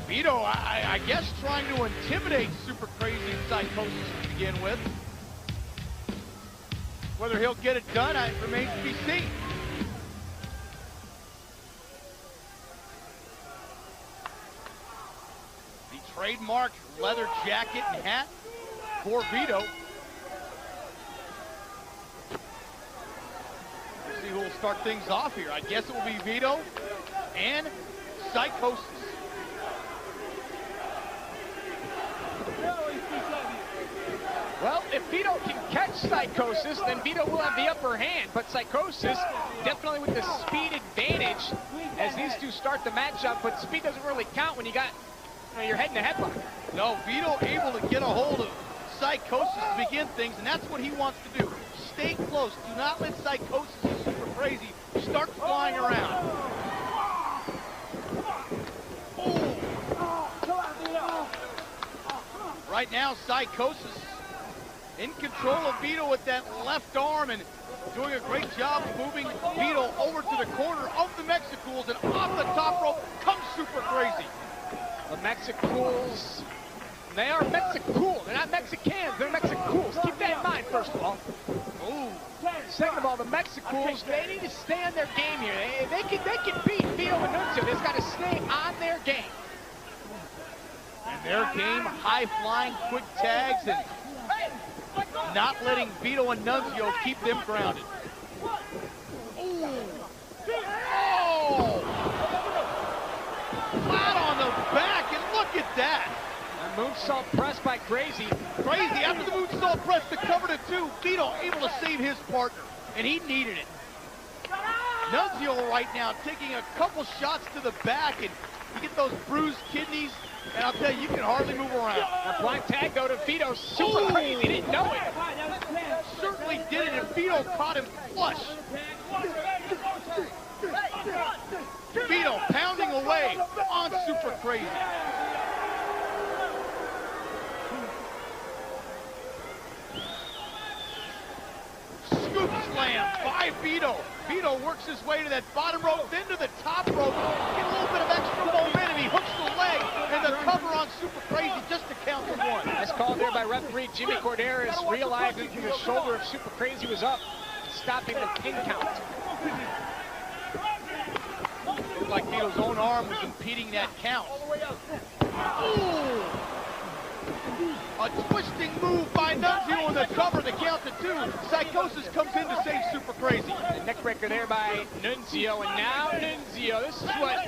Vito, I guess, trying to intimidate Super Crazy and Psicosis to begin with. Whether he'll get it done, it remains to be seen. The trademark leather jacket and hat for Vito. Let's see who will start things off here. I guess it will be Vito and Psicosis. Well, if Vito can catch Psicosis, then Vito will have the upper hand. But Psicosis, definitely with the speed advantage as these two start the matchup. But speed doesn't really count when you got your head in a headlock. No, Vito able to get a hold of Psicosis to begin things, and that's what he wants to do. Stay close. Do not let Psicosis and Super Crazy start flying around. Oh. Right now, Psicosis in control of Vito with that left arm and doing a great job moving Vito over to the corner of the Mexicools, and off the top rope comes Super Crazy. The Mexicools, they are Mexicools. They're not Mexicans, they're Mexicools. Keep that in mind, first of all. Ooh. Second of all, the Mexicools, they need to stay on their game here. They can beat Vito and Nunzio. They just got to stay on their game. And their game, high-flying, quick tags, and not letting Vito and Nunzio keep them grounded. Ooh. Oh! Flat on the back, and look at that. A moonsault press by Crazy. Crazy, after the moonsault press, the cover to two. Vito able to save his partner, and he needed it. Nunzio right now taking a couple shots to the back, and you get those bruised kidneys, and I'll tell you, you can hardly move around. A blind tag go to Vito. Super Crazy didn't know it. Certainly did it, and Vito caught him flush. Vito pounding away on Super Crazy. Scoop slam by Vito. Vito works his way to that bottom rope, then to the top rope. Get a little bit of extra momentum. He hooks the leg and the cover on Super Crazy just to count to one. Nice call there by referee Jimmy Corderas, realizing the shoulder of Super Crazy was up, stopping the pin count. Looked like Vito's own arm was impeding that count. Ooh! A twisting move by Nunzio on the cover, the count to two. Psicosis comes in to save Super Crazy. The neck breaker there by Nunzio, and now Nunzio. This is what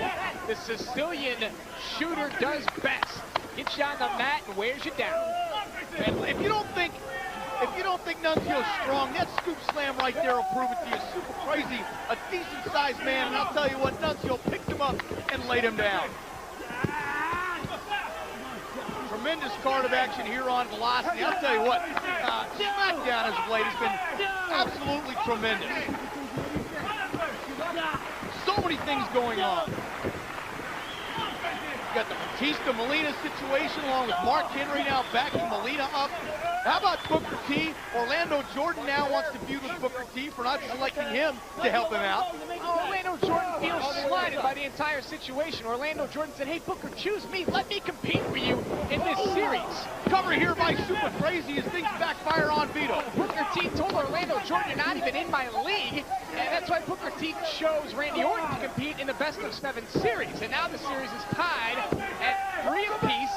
the Sicilian shooter does best. Gets you on the mat and wears you down. And if you don't think Nunzio's strong, that scoop slam right there will prove it to you. Super Crazy, a decent-sized man, and I'll tell you what, Nunzio picked him up and laid him down. Tremendous card of action here on Velocity. I'll tell you what, SmackDown as of late has been absolutely tremendous. So many things going on. You got the Batista Molina situation along with Mark Henry now backing Molina up. How about Booker T? Orlando Jordan now wants to feud with Booker T for not selecting him to help him out. Orlando Jordan feels slighted by the entire situation. Orlando Jordan said, hey, Booker, choose me. Let me compete for you in this series. Cover here by Super Crazy as things backfire on Vito. Booker T told Orlando Jordan, you're not even in my league. And that's why Booker T chose Randy Orton to compete in the best-of-7 series. And now the series is tied at 3 apiece.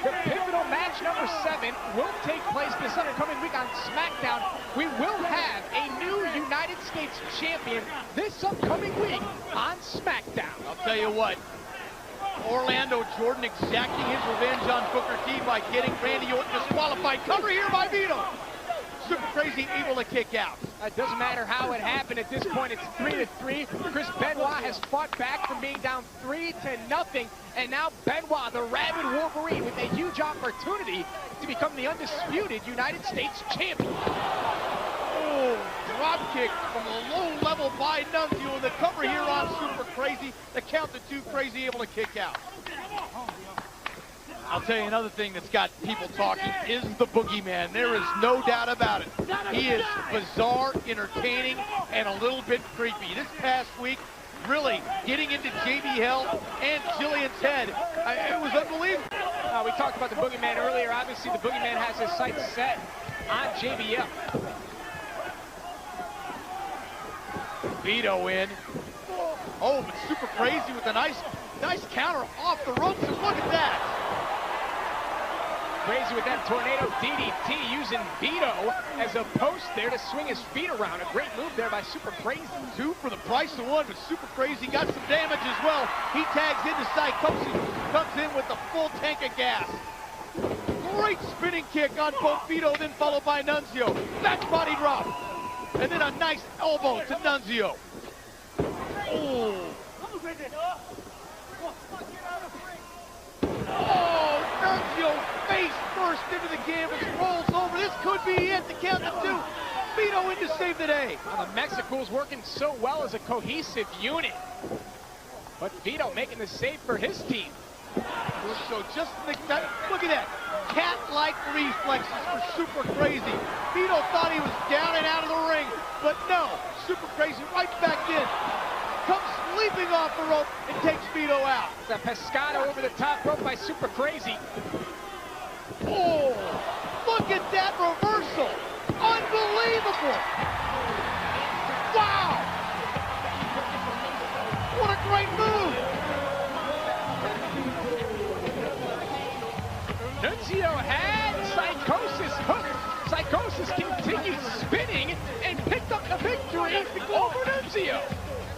The pivotal match number 7 will take place this upcoming week on SmackDown. We will have a new United States champion this upcoming week on SmackDown. I'll tell you what, Orlando Jordan exacting his revenge on Booker T by getting Randy Orton disqualified. Cover here by Vito. Super Crazy able to kick out. It doesn't matter how it happened. At this point, it's 3-3. Chris Benoit has fought back from being down 3-0. And now Benoit, the rabid Wolverine, with a huge opportunity to become the undisputed United States champion. Oh, drop kick from the low level by Nunzio, and the cover here on Super Crazy. The count to 2, Crazy able to kick out. I'll tell you another thing that's got people talking is the boogeyman. There is no doubt about it. He is bizarre, entertaining, and a little bit creepy. This past week, really getting into JBL and Jillian's head, it was unbelievable. We talked about the boogeyman earlier. Obviously, the boogeyman has his sights set on JBL. Vito in. Oh, but Super Crazy with a nice counter off the ropes, and look at that. Crazy with that tornado DDT, using Vito as a post there to swing his feet around. A great move there by Super Crazy. 2 for the price of 1, but Super Crazy got some damage as well. He tags into Psicosis, comes in with the full tank of gas. Great spinning kick on both Vito, then followed by Nunzio. Back body drop. And then a nice elbow to Nunzio. Oh, Nunzio face first into the canvas, rolls over. This could be it, the count to 2. Vito in to save the day. Well, the Mexicools working so well as a cohesive unit. But Vito making the save for his team. So just look at that. Cat-like reflexes for Super Crazy. Vito thought he was down and out of the ring, but no. Super Crazy right back in. Comes leaping off the rope and takes Vito out. The pescado over the top rope by Super Crazy. Oh, look at that reversal. Unbelievable. Wow. What a great move. Nunzio had Psicosis hooked. Psicosis continued spinning and picked up the victory over Nunzio.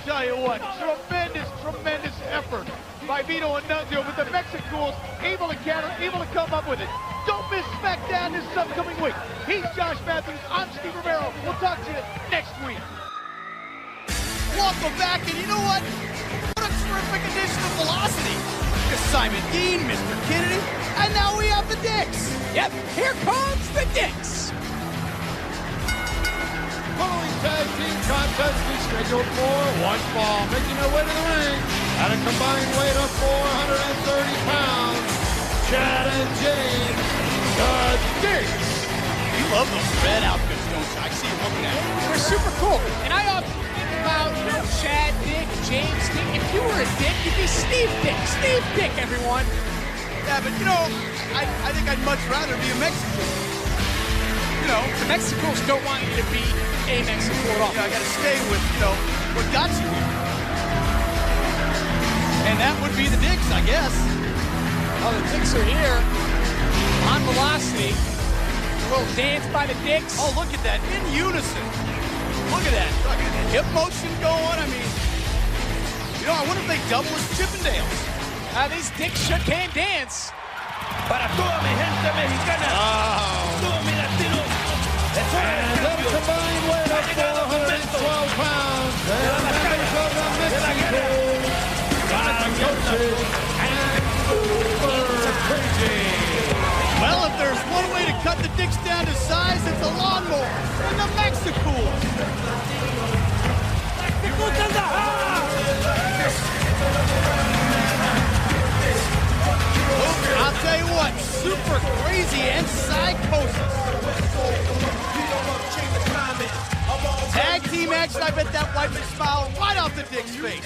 Tell you what, tremendous effort by Vito and Nunzio, with the Mexicools able to counter, able to come up with it. Don't miss SmackDown this upcoming week. He's Josh Matthews, I'm Steve Romero. We'll talk to you next week. Welcome back, and you know what? What a terrific edition of Velocity. There's Simon Dean, Mr. Kennedy, and now we have the Dicks. Yep, here comes the Dicks. Following tag team contest is scheduled for 1 fall, making their way to the ring at a combined weight of 430 pounds, Chad and James, the Dicks. You love those red outfits, don't you? I see you looking at it. They're super cool. And I often think about, Chad Dick, James Dick. If you were a Dick, you'd be Steve Dick. Steve Dick, everyone. Yeah, but I think I'd much rather be a Mexican. The Mexicools don't want you to be a Mexicool at all. I gotta stay with, what got you here. And that would be the Dicks, I guess. Oh, the Dicks are here on Velocity. A little dance by the Dicks. Oh, look at that, in unison. Look at that. Look at that hip motion going. I mean, I wonder if they double as Chippendales. These Dicks shook hand dance. Para toda mi gente mexicana, todos mis latinos, And at a combined weight of 412 pounds, they're members of the Mexicools, Psicosis and Super Crazy. Well, if there's one way to cut the Dicks down to size, it's a lawnmower and the Mexicools. I'll tell you what, Super Crazy and Psicosis. Tag team action, I bet that wiped a smile right off the Dick's face.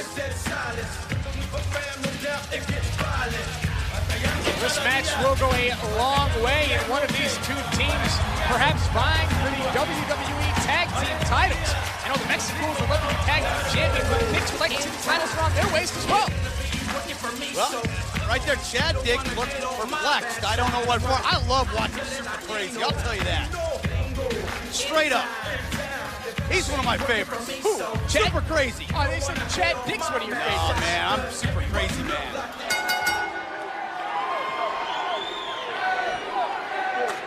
This match will go a long way in one of these two teams perhaps vying for the WWE Tag Team titles. I know the Mexicools would love to be Tag Team champions, but the Dicks would like to see the titles around their waist as well. Well, right there, Chad Dick looked perplexed. I don't know what for. I love watching Super Crazy, I'll tell you that. Straight up. He's one of my favorites. Who? Super Crazy. Oh, they said Chad Dick's one of your favorites. Oh, man, I'm Super Crazy, man.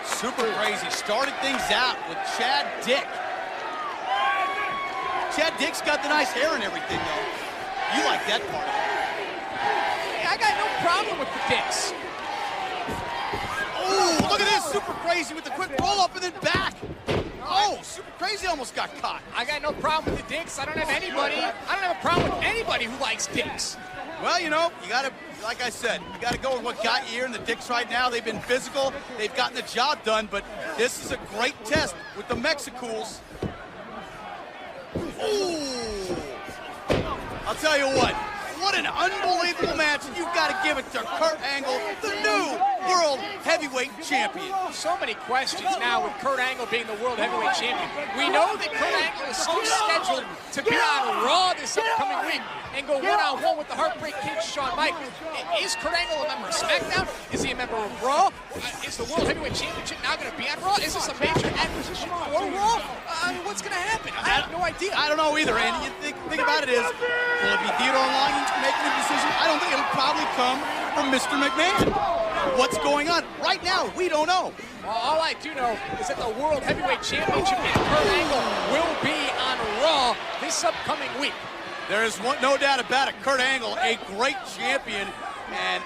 Super Crazy started things out with Chad Dick. Chad Dick's got the nice hair and everything, though. You like that part of it. I got no problem with the Dicks. Oh, look at this. Super Crazy with the quick roll-up and then back. Oh, Super Crazy almost got caught. I got no problem with the dicks. I don't have a problem with anybody who likes dicks. Well, you know, you gotta, like I said, you gotta go with what got you here in the dicks right now. They've been physical, they've gotten the job done, but this is a great test with the Mexicools. Ooh. I'll tell you what an unbelievable match. You've got to give it to Kurt Angle, the new World Heavyweight Champion. So many questions now with Kurt Angle being the World Heavyweight Champion. We know that Kurt Angle is still scheduled to be on Raw this upcoming week and go one-on-one with the Heartbreak Kid, Shawn Michaels. Is Kurt Angle a member of SmackDown? Is he a member of Raw? Is the World Heavyweight Championship now going to be on Raw? Is this a major acquisition for Raw? I mean, what's going to happen? I have no idea. I don't know either, Andy. You think about it is, will it be Theodore Long making the decision? I don't think it'll probably come from Mr. McMahon. What's going on? Right now, we don't know. Well, all I do know is that the World Heavyweight Championship and Kurt Angle will be on Raw this upcoming week. There is no doubt about it. Kurt Angle, a great champion, and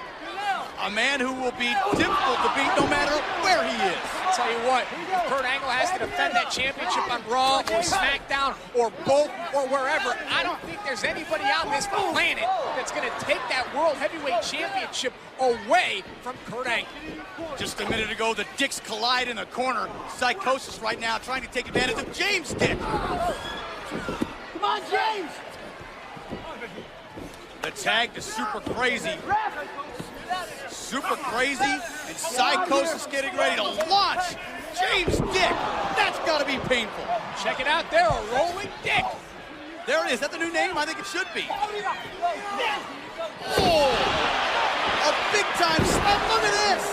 a man who will be difficult to beat no matter where he is. I'll tell you what, if Kurt Angle has to defend that championship on Raw or SmackDown or both or wherever, I don't think there's anybody on this planet that's going to take that World Heavyweight Championship away from Kurt Angle. Just a minute ago, the dicks collide in the corner. Psicosis right now trying to take advantage of James' dick. Come on, James! The tag to Super Crazy. Super Crazy and Psicosis getting ready to launch James' dick. That's got to be painful. Check it out there, a rolling dick. There it is. Is that the new name? I think it should be. Oh, a big-time slap. Look at this.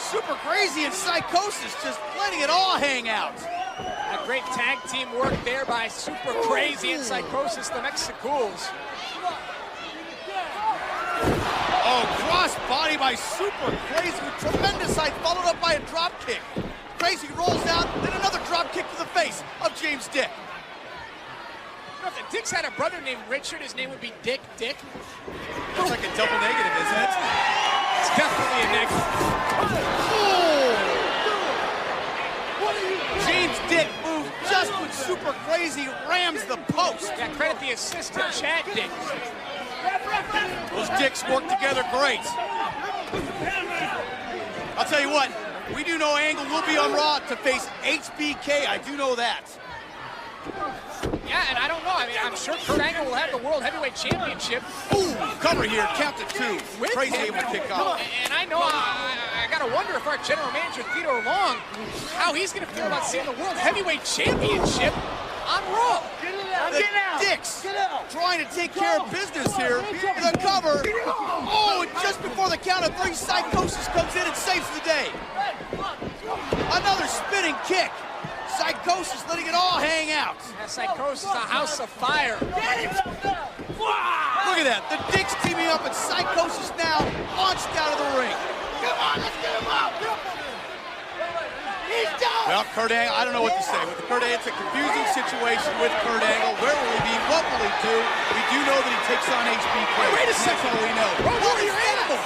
Super Crazy and Psicosis just letting it all hang out. A great tag team work there by Super Crazy and Psicosis, the Mexicools. Oh, cross body by Super Crazy with tremendous height, followed up by a drop kick. Crazy rolls out, then another drop kick to the face of James Dick. You know, if the Dicks had a brother named Richard, his name would be Dick. That's like a double negative, isn't it? It's definitely a negative. Oh! James Dick moves just when Super Crazy rams the post. Yeah, credit the assistant, Chad Dick. Those dicks work together great. I'll tell you what, we do know Angle will be on Raw to face HBK. I do know that. Yeah, and I don't know. I mean, I'm sure Kurt Angle will have the World Heavyweight Championship. Ooh, cover here, count to two. Crazy able to kick off. And I know, I got to wonder if our general manager, Theodore Long, how he's going to feel about seeing the World Heavyweight Championship on Raw. The Dicks trying to take care of business here. The cover. Oh, and just before the count of three, Psicosis comes in and saves the day. Another spinning kick. Psicosis letting it all hang out. Yeah, Psicosis, a house of fire. Look at that. The Dicks teaming up and Psicosis now launched out of the ring. Come on, let's get him up! He's down! Well, Kurt Angle, I don't know what to say. With Kurt Angle, it's a confusing situation with Kurt Angle. Where will he be? What will he do? We do know that he takes on HBK. Wait a second. That's all we know. What is Animal?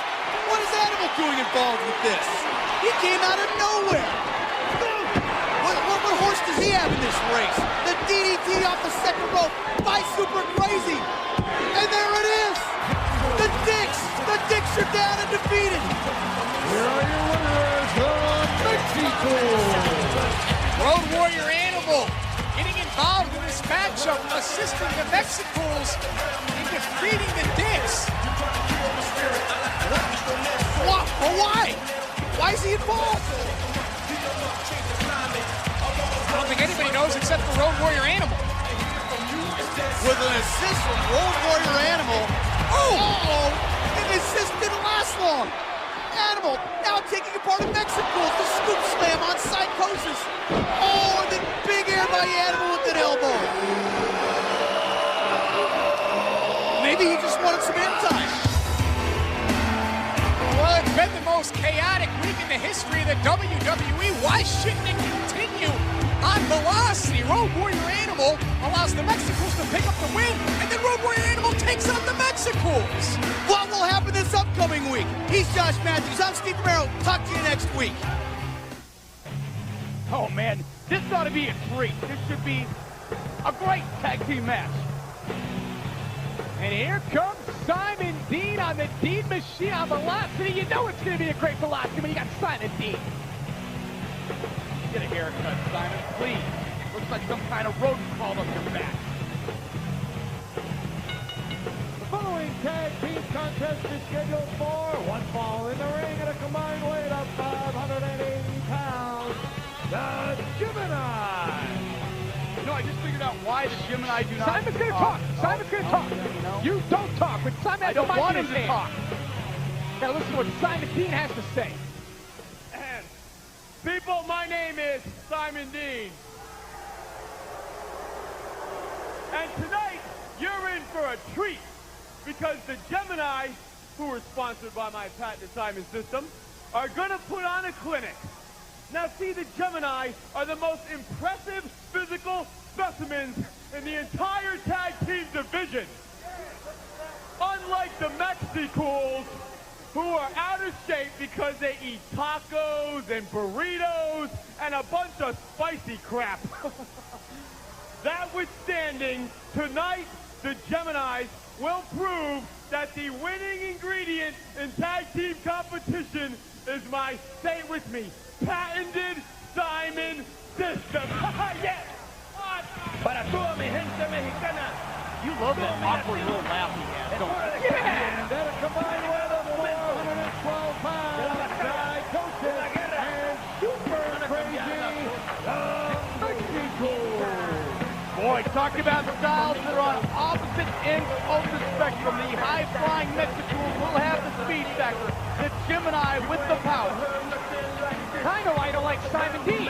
What is Animal doing involved with this? He came out of nowhere. What horse does he have in this race? The DDT off the second rope by Super Crazy. And there it is. The Dicks are down and defeated. Here are your winners, the Mexicools. Road Warrior Animal getting involved in this matchup, assisting the Mexicools in defeating the Dicks. Why? Why is he involved? I don't think anybody knows except for Road Warrior Animal. With an assist from Road Warrior Animal. Oh! The assist didn't last long. Animal now taking apart the Mexicools. The scoop slam on Psicosis. Oh, and then big air by Animal with an elbow. Maybe he just wanted some airtime. Well, it's been the most chaotic week in the history of the WWE. Why shouldn't it continue on Velocity? Road Warrior Animal allows the Mexicools to pick up the win, and then Road Warrior Animal takes out the Mexicools. What will happen this upcoming week? He's Josh Matthews. I'm Steve Romero. Talk to you next week. Oh, man, This ought to be a treat. This should be a great tag team match. And here comes Simon Dean on the Dean machine on Velocity. You know it's going to be a great Velocity when you got Simon Dean. Get a haircut, Simon, please. Looks like some kind of rodent crawled up your back. The following tag team contest is scheduled for one fall in the ring at a combined weight of 580 pounds. The Gymini. You know, I just figured out why the Gymini do not Simon's going to talk. Simon's going to talk. You don't talk, but Simon has I don't want him to stand. talk. Now listen to what Simon Dean has to say. People, my name is Simon Dean. And tonight, you're in for a treat because the Gymini, who are sponsored by my patented timing system, are going to put on a clinic. Now see, the Gymini are the most impressive physical specimens in the entire tag team division. Unlike the Mexicools, who are out of shape because they eat tacos and burritos and a bunch of spicy crap. That withstanding, tonight the Geminis will prove that the winning ingredient in tag team competition is my, say it with me, patented Simon system. Yes! Para toda mi gente mexicana. You love that awkward little laugh he has, don't you? And at a combined weight of 412 pounds, Psicosis and Super Crazy, the Mexicools. Boy, talk about styles that are on opposite ends of the spectrum. The high-flying Mexicools will have the speed factor. The Gymini with the power. I know I don't like Simon Dean.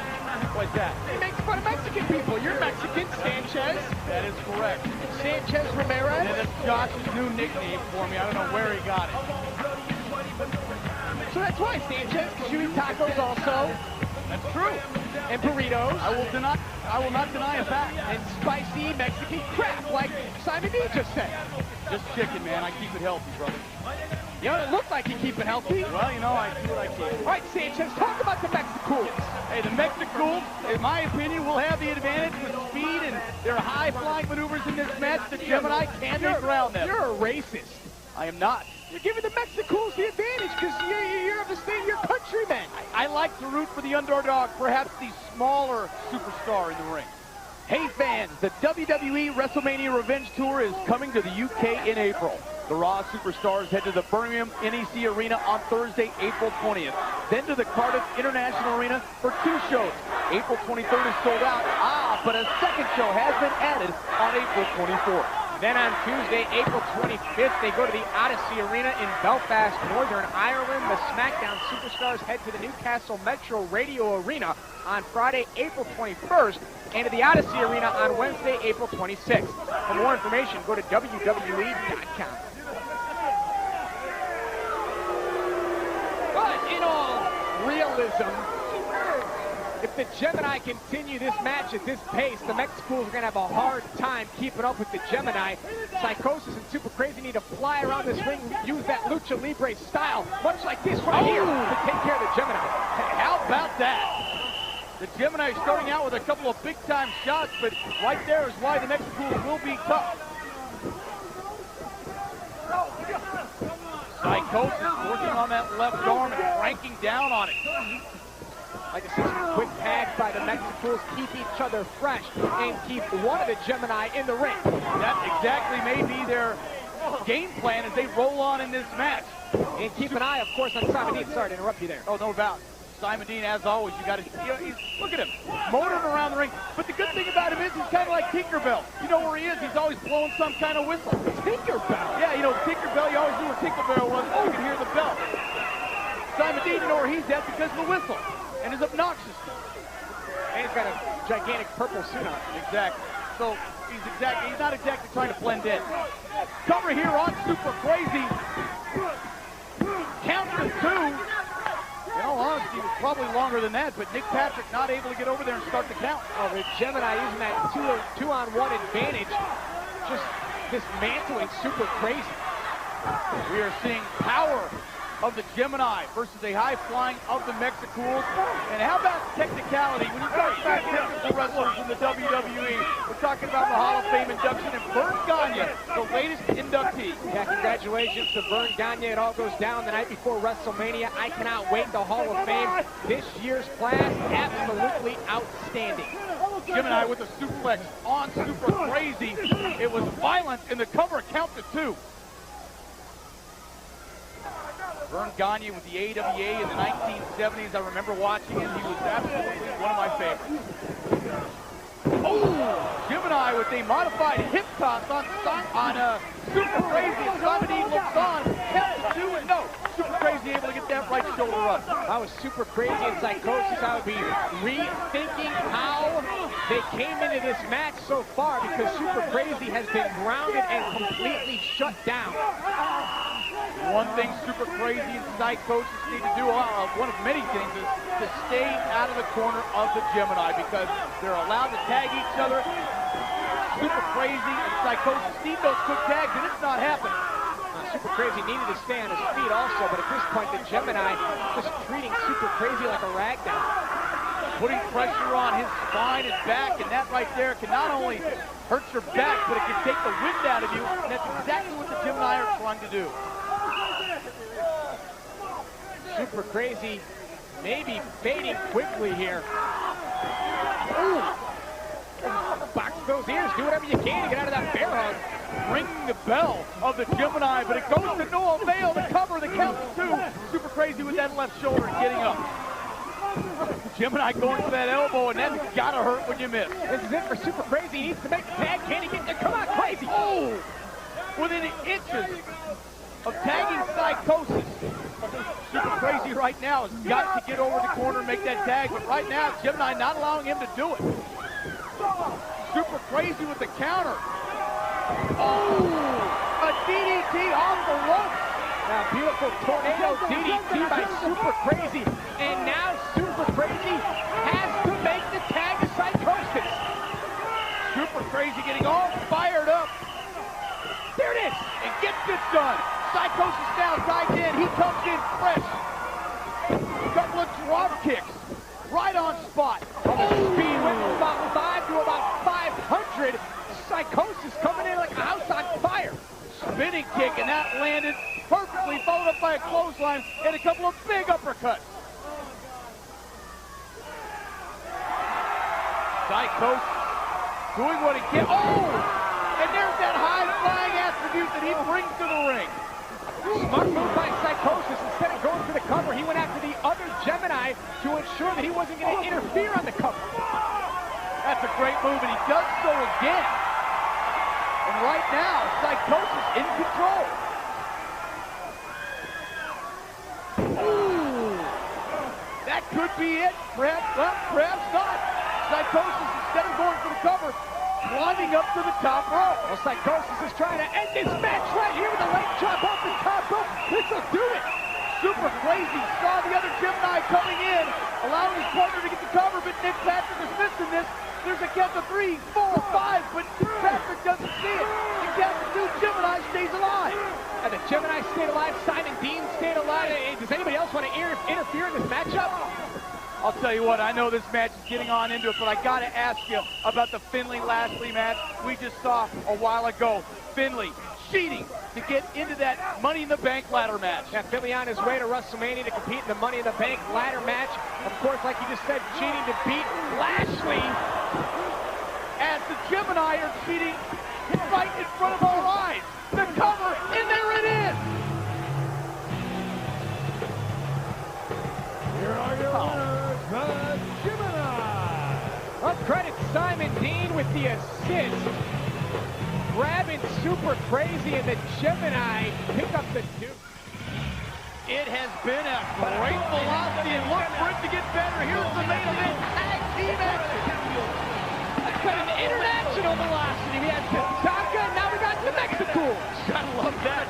What's that? He makes fun of Mexican people. You're Mexican, Sanchez. That is correct. Sanchez Ramirez. And that's Josh's new nickname for me. I don't know where he got it. So that's why, Sanchez, because you eat tacos also. That's true. And burritos. I will not deny a fact. And spicy Mexican crap, like Simon Dean just said. Just chicken, man. I keep it healthy, brother. You don't look like you keep it healthy. Well, you know, I do what I can. All right, Sanchez, talk about the Mexicools. Hey, the Mexicools, in my opinion, will have the advantage with speed and their high-flying maneuvers in this match. The Gymini can't make ground them. You're a racist. I am not. You're giving the Mexicools the advantage because you're of the state of your countrymen. I like to root for the underdog, perhaps the smaller superstar in the ring. Hey fans, the WWE WrestleMania Revenge Tour is coming to the UK in April. The Raw Superstars head to the Birmingham NEC Arena on Thursday, April 20th. Then to the Cardiff International Arena for 2 shows. April 23rd is sold out. But a second show has been added on April 24th. Then on Tuesday, April 25th, they go to the Odyssey Arena in Belfast, Northern Ireland. The SmackDown Superstars head to the Newcastle Metro Radio Arena on Friday, April 21st, and to the Odyssey Arena on Wednesday, April 26th. For more information, go to WWE.com. But in all realism, if the Gymini continue this match at this pace, the Mexicools are going to have a hard time keeping up with the Gymini. Psicosis and Super Crazy need to fly around this ring, use that Lucha Libre style, much like this right here, to take care of the Gymini. Hey, how about that? The Gymini are starting out with a couple of big-time shots, but right there is why the Mexicools will be tough. Psicosis working on that left arm and cranking down on it. Like I said, some quick tags by the Mexicools keep each other fresh and keep one of the Gymini in the ring. That exactly may be their game plan as they roll on in this match. And keep an eye, of course, on Simon Dean. Sorry to interrupt you there. Oh, no doubt. Simon Dean, as always, you got to, look at him, motoring around the ring. But the good thing about him is he's kind of like Tinkerbell. You know where he is? He's always blowing some kind of whistle. Tinkerbell? Yeah, you know, Tinkerbell, you always knew where Tinkerbell was. You can hear the bell. Simon Dean, you know where he's at because of the whistle and his obnoxiousness. And he's got a gigantic purple suit on. Exactly. So he's not exactly trying to blend in. Cover here on Super Crazy. Count to 2. In all honesty, it was probably longer than that, but Nick Patrick not able to get over there and start the count. Oh, the Gymini using that two-on-one advantage, just dismantling Super Crazy. We are seeing power of the Gymini versus a high-flying of the Mexicools. And how about technicality? When you talk about technical wrestlers in the WWE, we're talking about the Hall of Fame induction, and Vern Gagne, the latest inductee. Yeah, congratulations to Vern Gagne. It all goes down the night before WrestleMania. I cannot wait. The Hall of Fame. This year's class, absolutely outstanding. Gymini with a suplex on Super Crazy. It was violent, and the cover count to 2. Vern Gagne with the AWA in the 1970s. I remember watching him. He was absolutely one of my favorites. Oh! Gymini with a modified hip toss on Super Crazy. Somebody looks on. Count to 2 and no. Super Crazy able to get that right shoulder up. I was Super Crazy in Psicosis. I would be rethinking how they came into this match so far, because Super Crazy has been grounded and completely shut down. One thing Super Crazy and Psicosis need to do, one of many things, is to stay out of the corner of the Gymini, because they're allowed to tag each other. Super Crazy and Psicosis need those quick tags, and it's not happening. Super Crazy needed to stay on his feet also, but at this point the Gymini just treating Super Crazy like a rag doll. Putting pressure on his spine and back, and that right there can not only hurt your back, but it can take the wind out of you, and that's exactly what the Gymini are trying to do. Super Crazy maybe fading quickly here. Ooh. Box those ears, do whatever you can to get out of that bear hug. Ringing the bell of the Gymini, but it goes to no avail. The cover, the count to 2. Super Crazy with that left shoulder getting up. Gymini going for that elbow, and that's gotta hurt when you miss. This is it for Super Crazy. He needs to make the tag. Can he get there? Come on, Crazy! Oh! Within inches of tagging Psicosis. Super Crazy right now has got to get over the corner and make that tag, but right now Gymini not allowing him to do it. Super Crazy with the counter. Oh! A DDT off the ropes. Now, beautiful tornado DDT by Super Crazy, and now Super Crazy has to make the tag to Psicosis. Super Crazy getting all fired up. There it is! And gets it done. Psicosis now tied in. He comes in fresh. A couple of drop kicks. Right on spot. Speed went from about 5 to about 500. Psicosis coming in like a house on fire. Spinning kick, and that landed perfectly, followed up by a clothesline and a couple of big uppercuts. Psicosis doing what he can. Oh! And there's that high-flying attribute that he brings to the ring. Smart move by Psicosis. Instead of going for the cover, he went after the other Gymini to ensure that he wasn't going to interfere on the cover. That's a great move, and he does so again. And right now, Psicosis in control. Ooh! That could be it. Perhaps, well, perhaps not. Psicosis, instead of going for the cover, climbing up to the top rope. Well, Psicosis is trying to end this match right here with a leg chop off the top rope. This will do it. Super Crazy saw the other Gymini coming in, allowing his partner to get the cover, but Nick Patrick is missing this. There's a count of 3, 4, 5, but Patrick doesn't see it. The count of 2, Gymini stays alive. And the Gymini stayed alive. Simon Dean stayed alive. Does anybody else want to interfere in this matchup? I'll tell you what, I know this match is getting on into it, but I got to ask you about the Finlay-Lashley match we just saw a while ago. Finlay cheating to get into that Money in the Bank ladder match. Yeah, Finlay on his way to WrestleMania to compete in the Money in the Bank ladder match. Of course, like you just said, cheating to beat Lashley. As the Gymini are cheating right in front of our eyes. The cover, and there it is! Here are your winners, the Gymini. Well, credit Simon Dean with the assist. Grabbing Super Crazy, and the Gymini pick up the duke. It has been a great velocity, and look for it to get better. Here's the main event, tag team action. It's been an international velocity. We had Tatanka, and now we got the Mexicools. Gotta love that.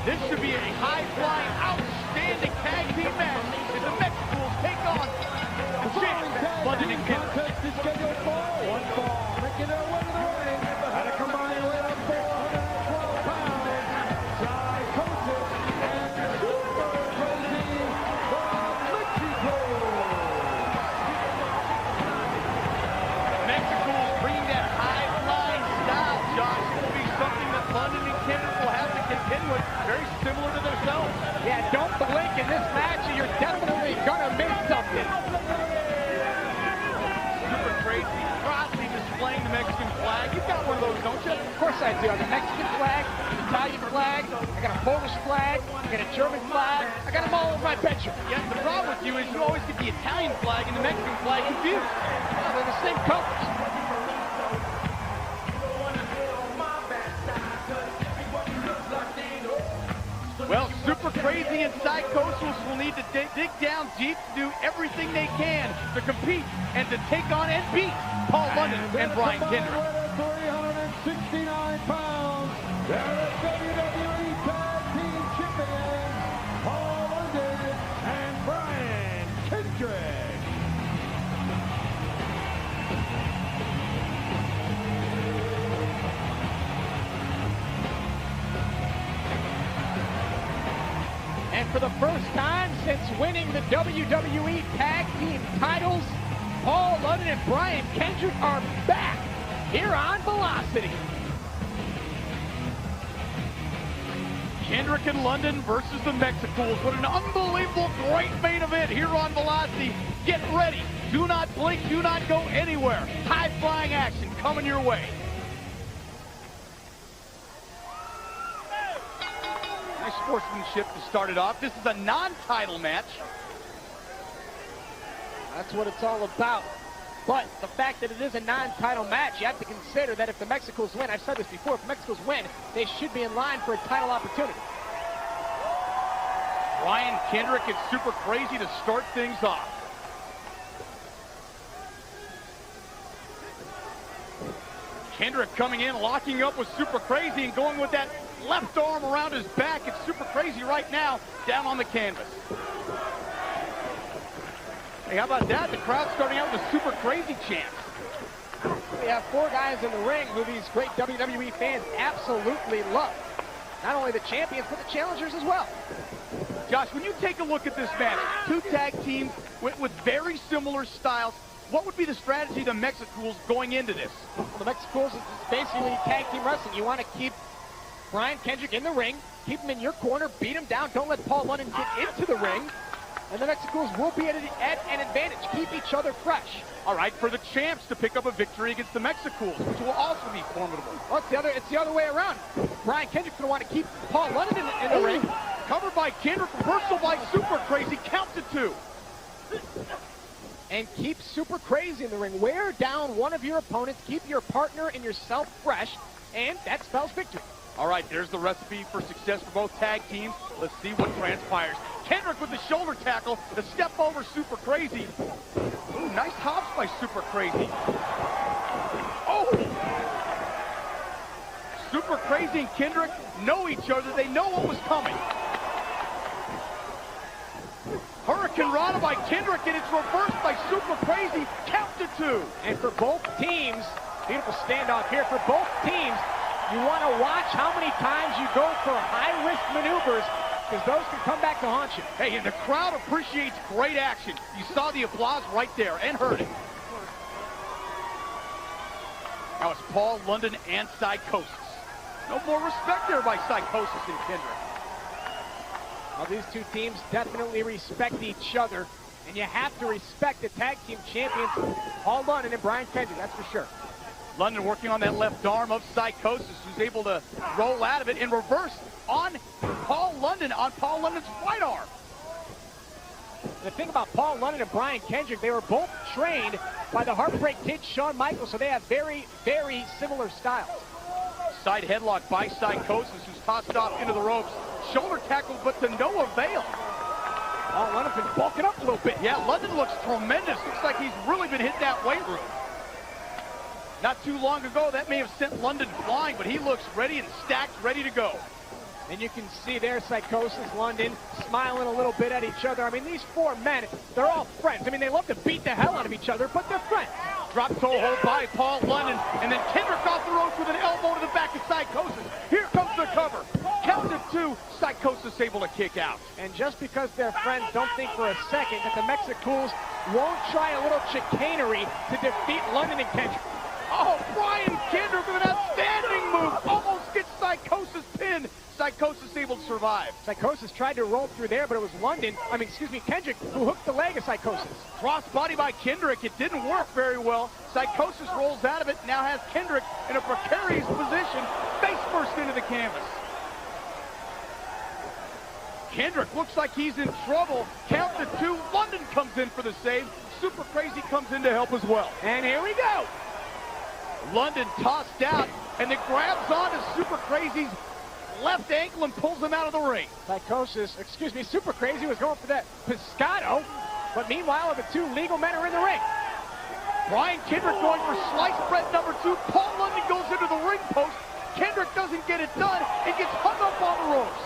This should be a high-flying, outstanding tag team match as the Mexicools take on the champs, London and Kendrick. Contest is scheduled for one fall. Making their way to the ring at a combined weight of 412 pounds. Psicosis and but very similar to themselves. Yeah, don't blink in this match or you're definitely gonna miss something. Super Crazy, proudly displaying the Mexican flag. You've got one of those, don't you? Of course I do. I have a Mexican flag, an Italian flag, I got a Polish flag, I got a German flag, I got them all over my bedroom. Yeah, the problem with you is you always get the Italian flag and the Mexican flag confused. Well, they're the same colors. Well, Super Crazy and Psicosis will need to dig down deep to do everything they can to compete and to take on and beat Paul London and Brian Kendrick. 369 pounds, they're WWE Tag Team Champions, Paul London and Brian Kendrick. And for the first time since winning the WWE Tag Team titles, Paul London and Brian Kendrick are back here on Velocity. Kendrick and London versus the Mexicools. What an unbelievable, great main event here on Velocity. Get ready. Do not blink. Do not go anywhere. High-flying action coming your way. Nice sportsmanship to start it off. This is a non-title match. That's what it's all about. But the fact that it is a non-title match, you have to consider that if the Mexicools win, I've said this before, if the Mexicools win, they should be in line for a title opportunity. Brian Kendrick and Super Crazy to start things off. Kendrick coming in, locking up with Super Crazy and going with that left arm around his back. It's Super Crazy right now down on the canvas. Hey, how about that? The crowd starting out with a Super Crazy chant. We have four guys in the ring who these great WWE fans absolutely love. Not only the champions, but the challengers as well. Josh, when you take a look at this match, two tag teams with very similar styles, what would be the strategy of the Mexicools going into this? Well, the Mexicools is basically tag team wrestling. You want to keep Brian Kendrick in the ring, keep him in your corner, beat him down, don't let Paul London get into the ring, and the Mexicools will be at an advantage. Keep each other fresh. All right, for the champs to pick up a victory against the Mexicools, which will also be formidable. Well, it's the other way around. Brian Kendrick's going to want to keep Paul London in the ring. Covered by Kendrick, reversal by Super Crazy, count to two. And keep Super Crazy in the ring. Wear down one of your opponents, keep your partner and yourself fresh, and that spells victory. All right, there's the recipe for success for both tag teams. Let's see what transpires. Kendrick with the shoulder tackle, the step over Super Crazy. Ooh, nice hops by Super Crazy. Oh! Super Crazy and Kendrick know each other. They know what was coming. Hurricane Rana by Kendrick, and it's reversed by Super Crazy. Count to two. And for both teams, beautiful standoff here. For both teams, you want to watch how many times you go for high-risk maneuvers, because those can come back to haunt you. Hey, and the crowd appreciates great action. You saw the applause right there and heard it. Now it's Paul London and Psicosis. No more respect there by Psicosis and Kendrick. Well, these two teams definitely respect each other, and you have to respect the tag team champions, Paul London and Brian Kendrick, that's for sure. London working on that left arm of Psicosis, who's able to roll out of it in reverse on Paul London, on Paul London's right arm. The thing about Paul London and Brian Kendrick, they were both trained by the Heartbreak Kid, Shawn Michaels, so they have very, very similar styles. Side headlock by Psicosis, who's tossed off into the ropes. Shoulder tackle, but to no avail. Paul London's been bulking up a little bit. Yeah, London looks tremendous. Looks like he's really been hitting that weight room. Not too long ago, that may have sent London flying, but he looks ready and stacked, ready to go. And you can see there Psicosis, London, smiling a little bit at each other. I mean, these four men, they're all friends. I mean, they love to beat the hell out of each other, but they're friends. Drop toe hold by Paul London, and then Kendrick off the ropes with an elbow to the back of Psicosis. Here comes the cover. Count to two, Psicosis able to kick out. And just because they're friends, don't think for a second that the Mexicools won't try a little chicanery to defeat London and Kendrick. Oh, Brian Kendrick with an outstanding move. Almost gets Psicosis pinned. Psicosis able survive. Psicosis tried to roll through there, but it was Kendrick, who hooked the leg of Psicosis. Cross body by Kendrick. It didn't work very well. Psicosis rolls out of it, now has Kendrick in a precarious position, face first into the canvas. Kendrick looks like he's in trouble. Count to 2. London comes in for the save. Super Crazy comes in to help as well. And here we go. London tossed out, and then grabs onto Super Crazy's left ankle and pulls him out of the ring. Super Crazy was going for that Pescado, but meanwhile the two legal men are in the ring. Brian Kendrick going for sliced bread number 2. Paul London goes into the ring post. Kendrick doesn't get it done and gets hung up on the ropes.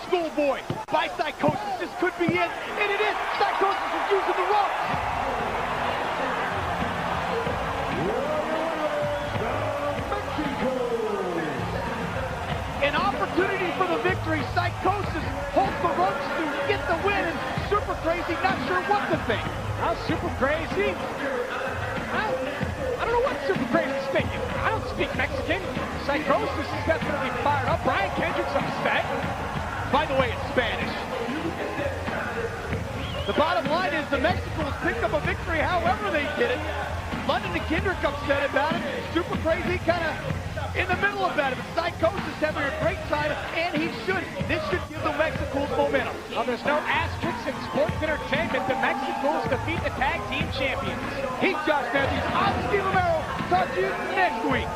Schoolboy by Psicosis. This could be it, and it is. Psicosis is using the ropes. An opportunity for the victory. Psicosis holds the ropes to get the win, and Super Crazy not sure what to think. Now Super Crazy, I don't know what Super Crazy's thinking. I don't speak Mexican. Psicosis is definitely fired up. Brian Kendrick's upset. By the way, it's Spanish. The bottom line is the Mexicools picked up a victory however they did it. London and Kendrick upset about it. Super Crazy kind of in the middle about it. But Psicosis having a great time, and he should. This should give the Mexicools momentum. Well, there's no asterisks in sports entertainment. The Mexicools defeat the tag team champions. He's Josh Matthews. I'm Steve Romero. Talk to you next week.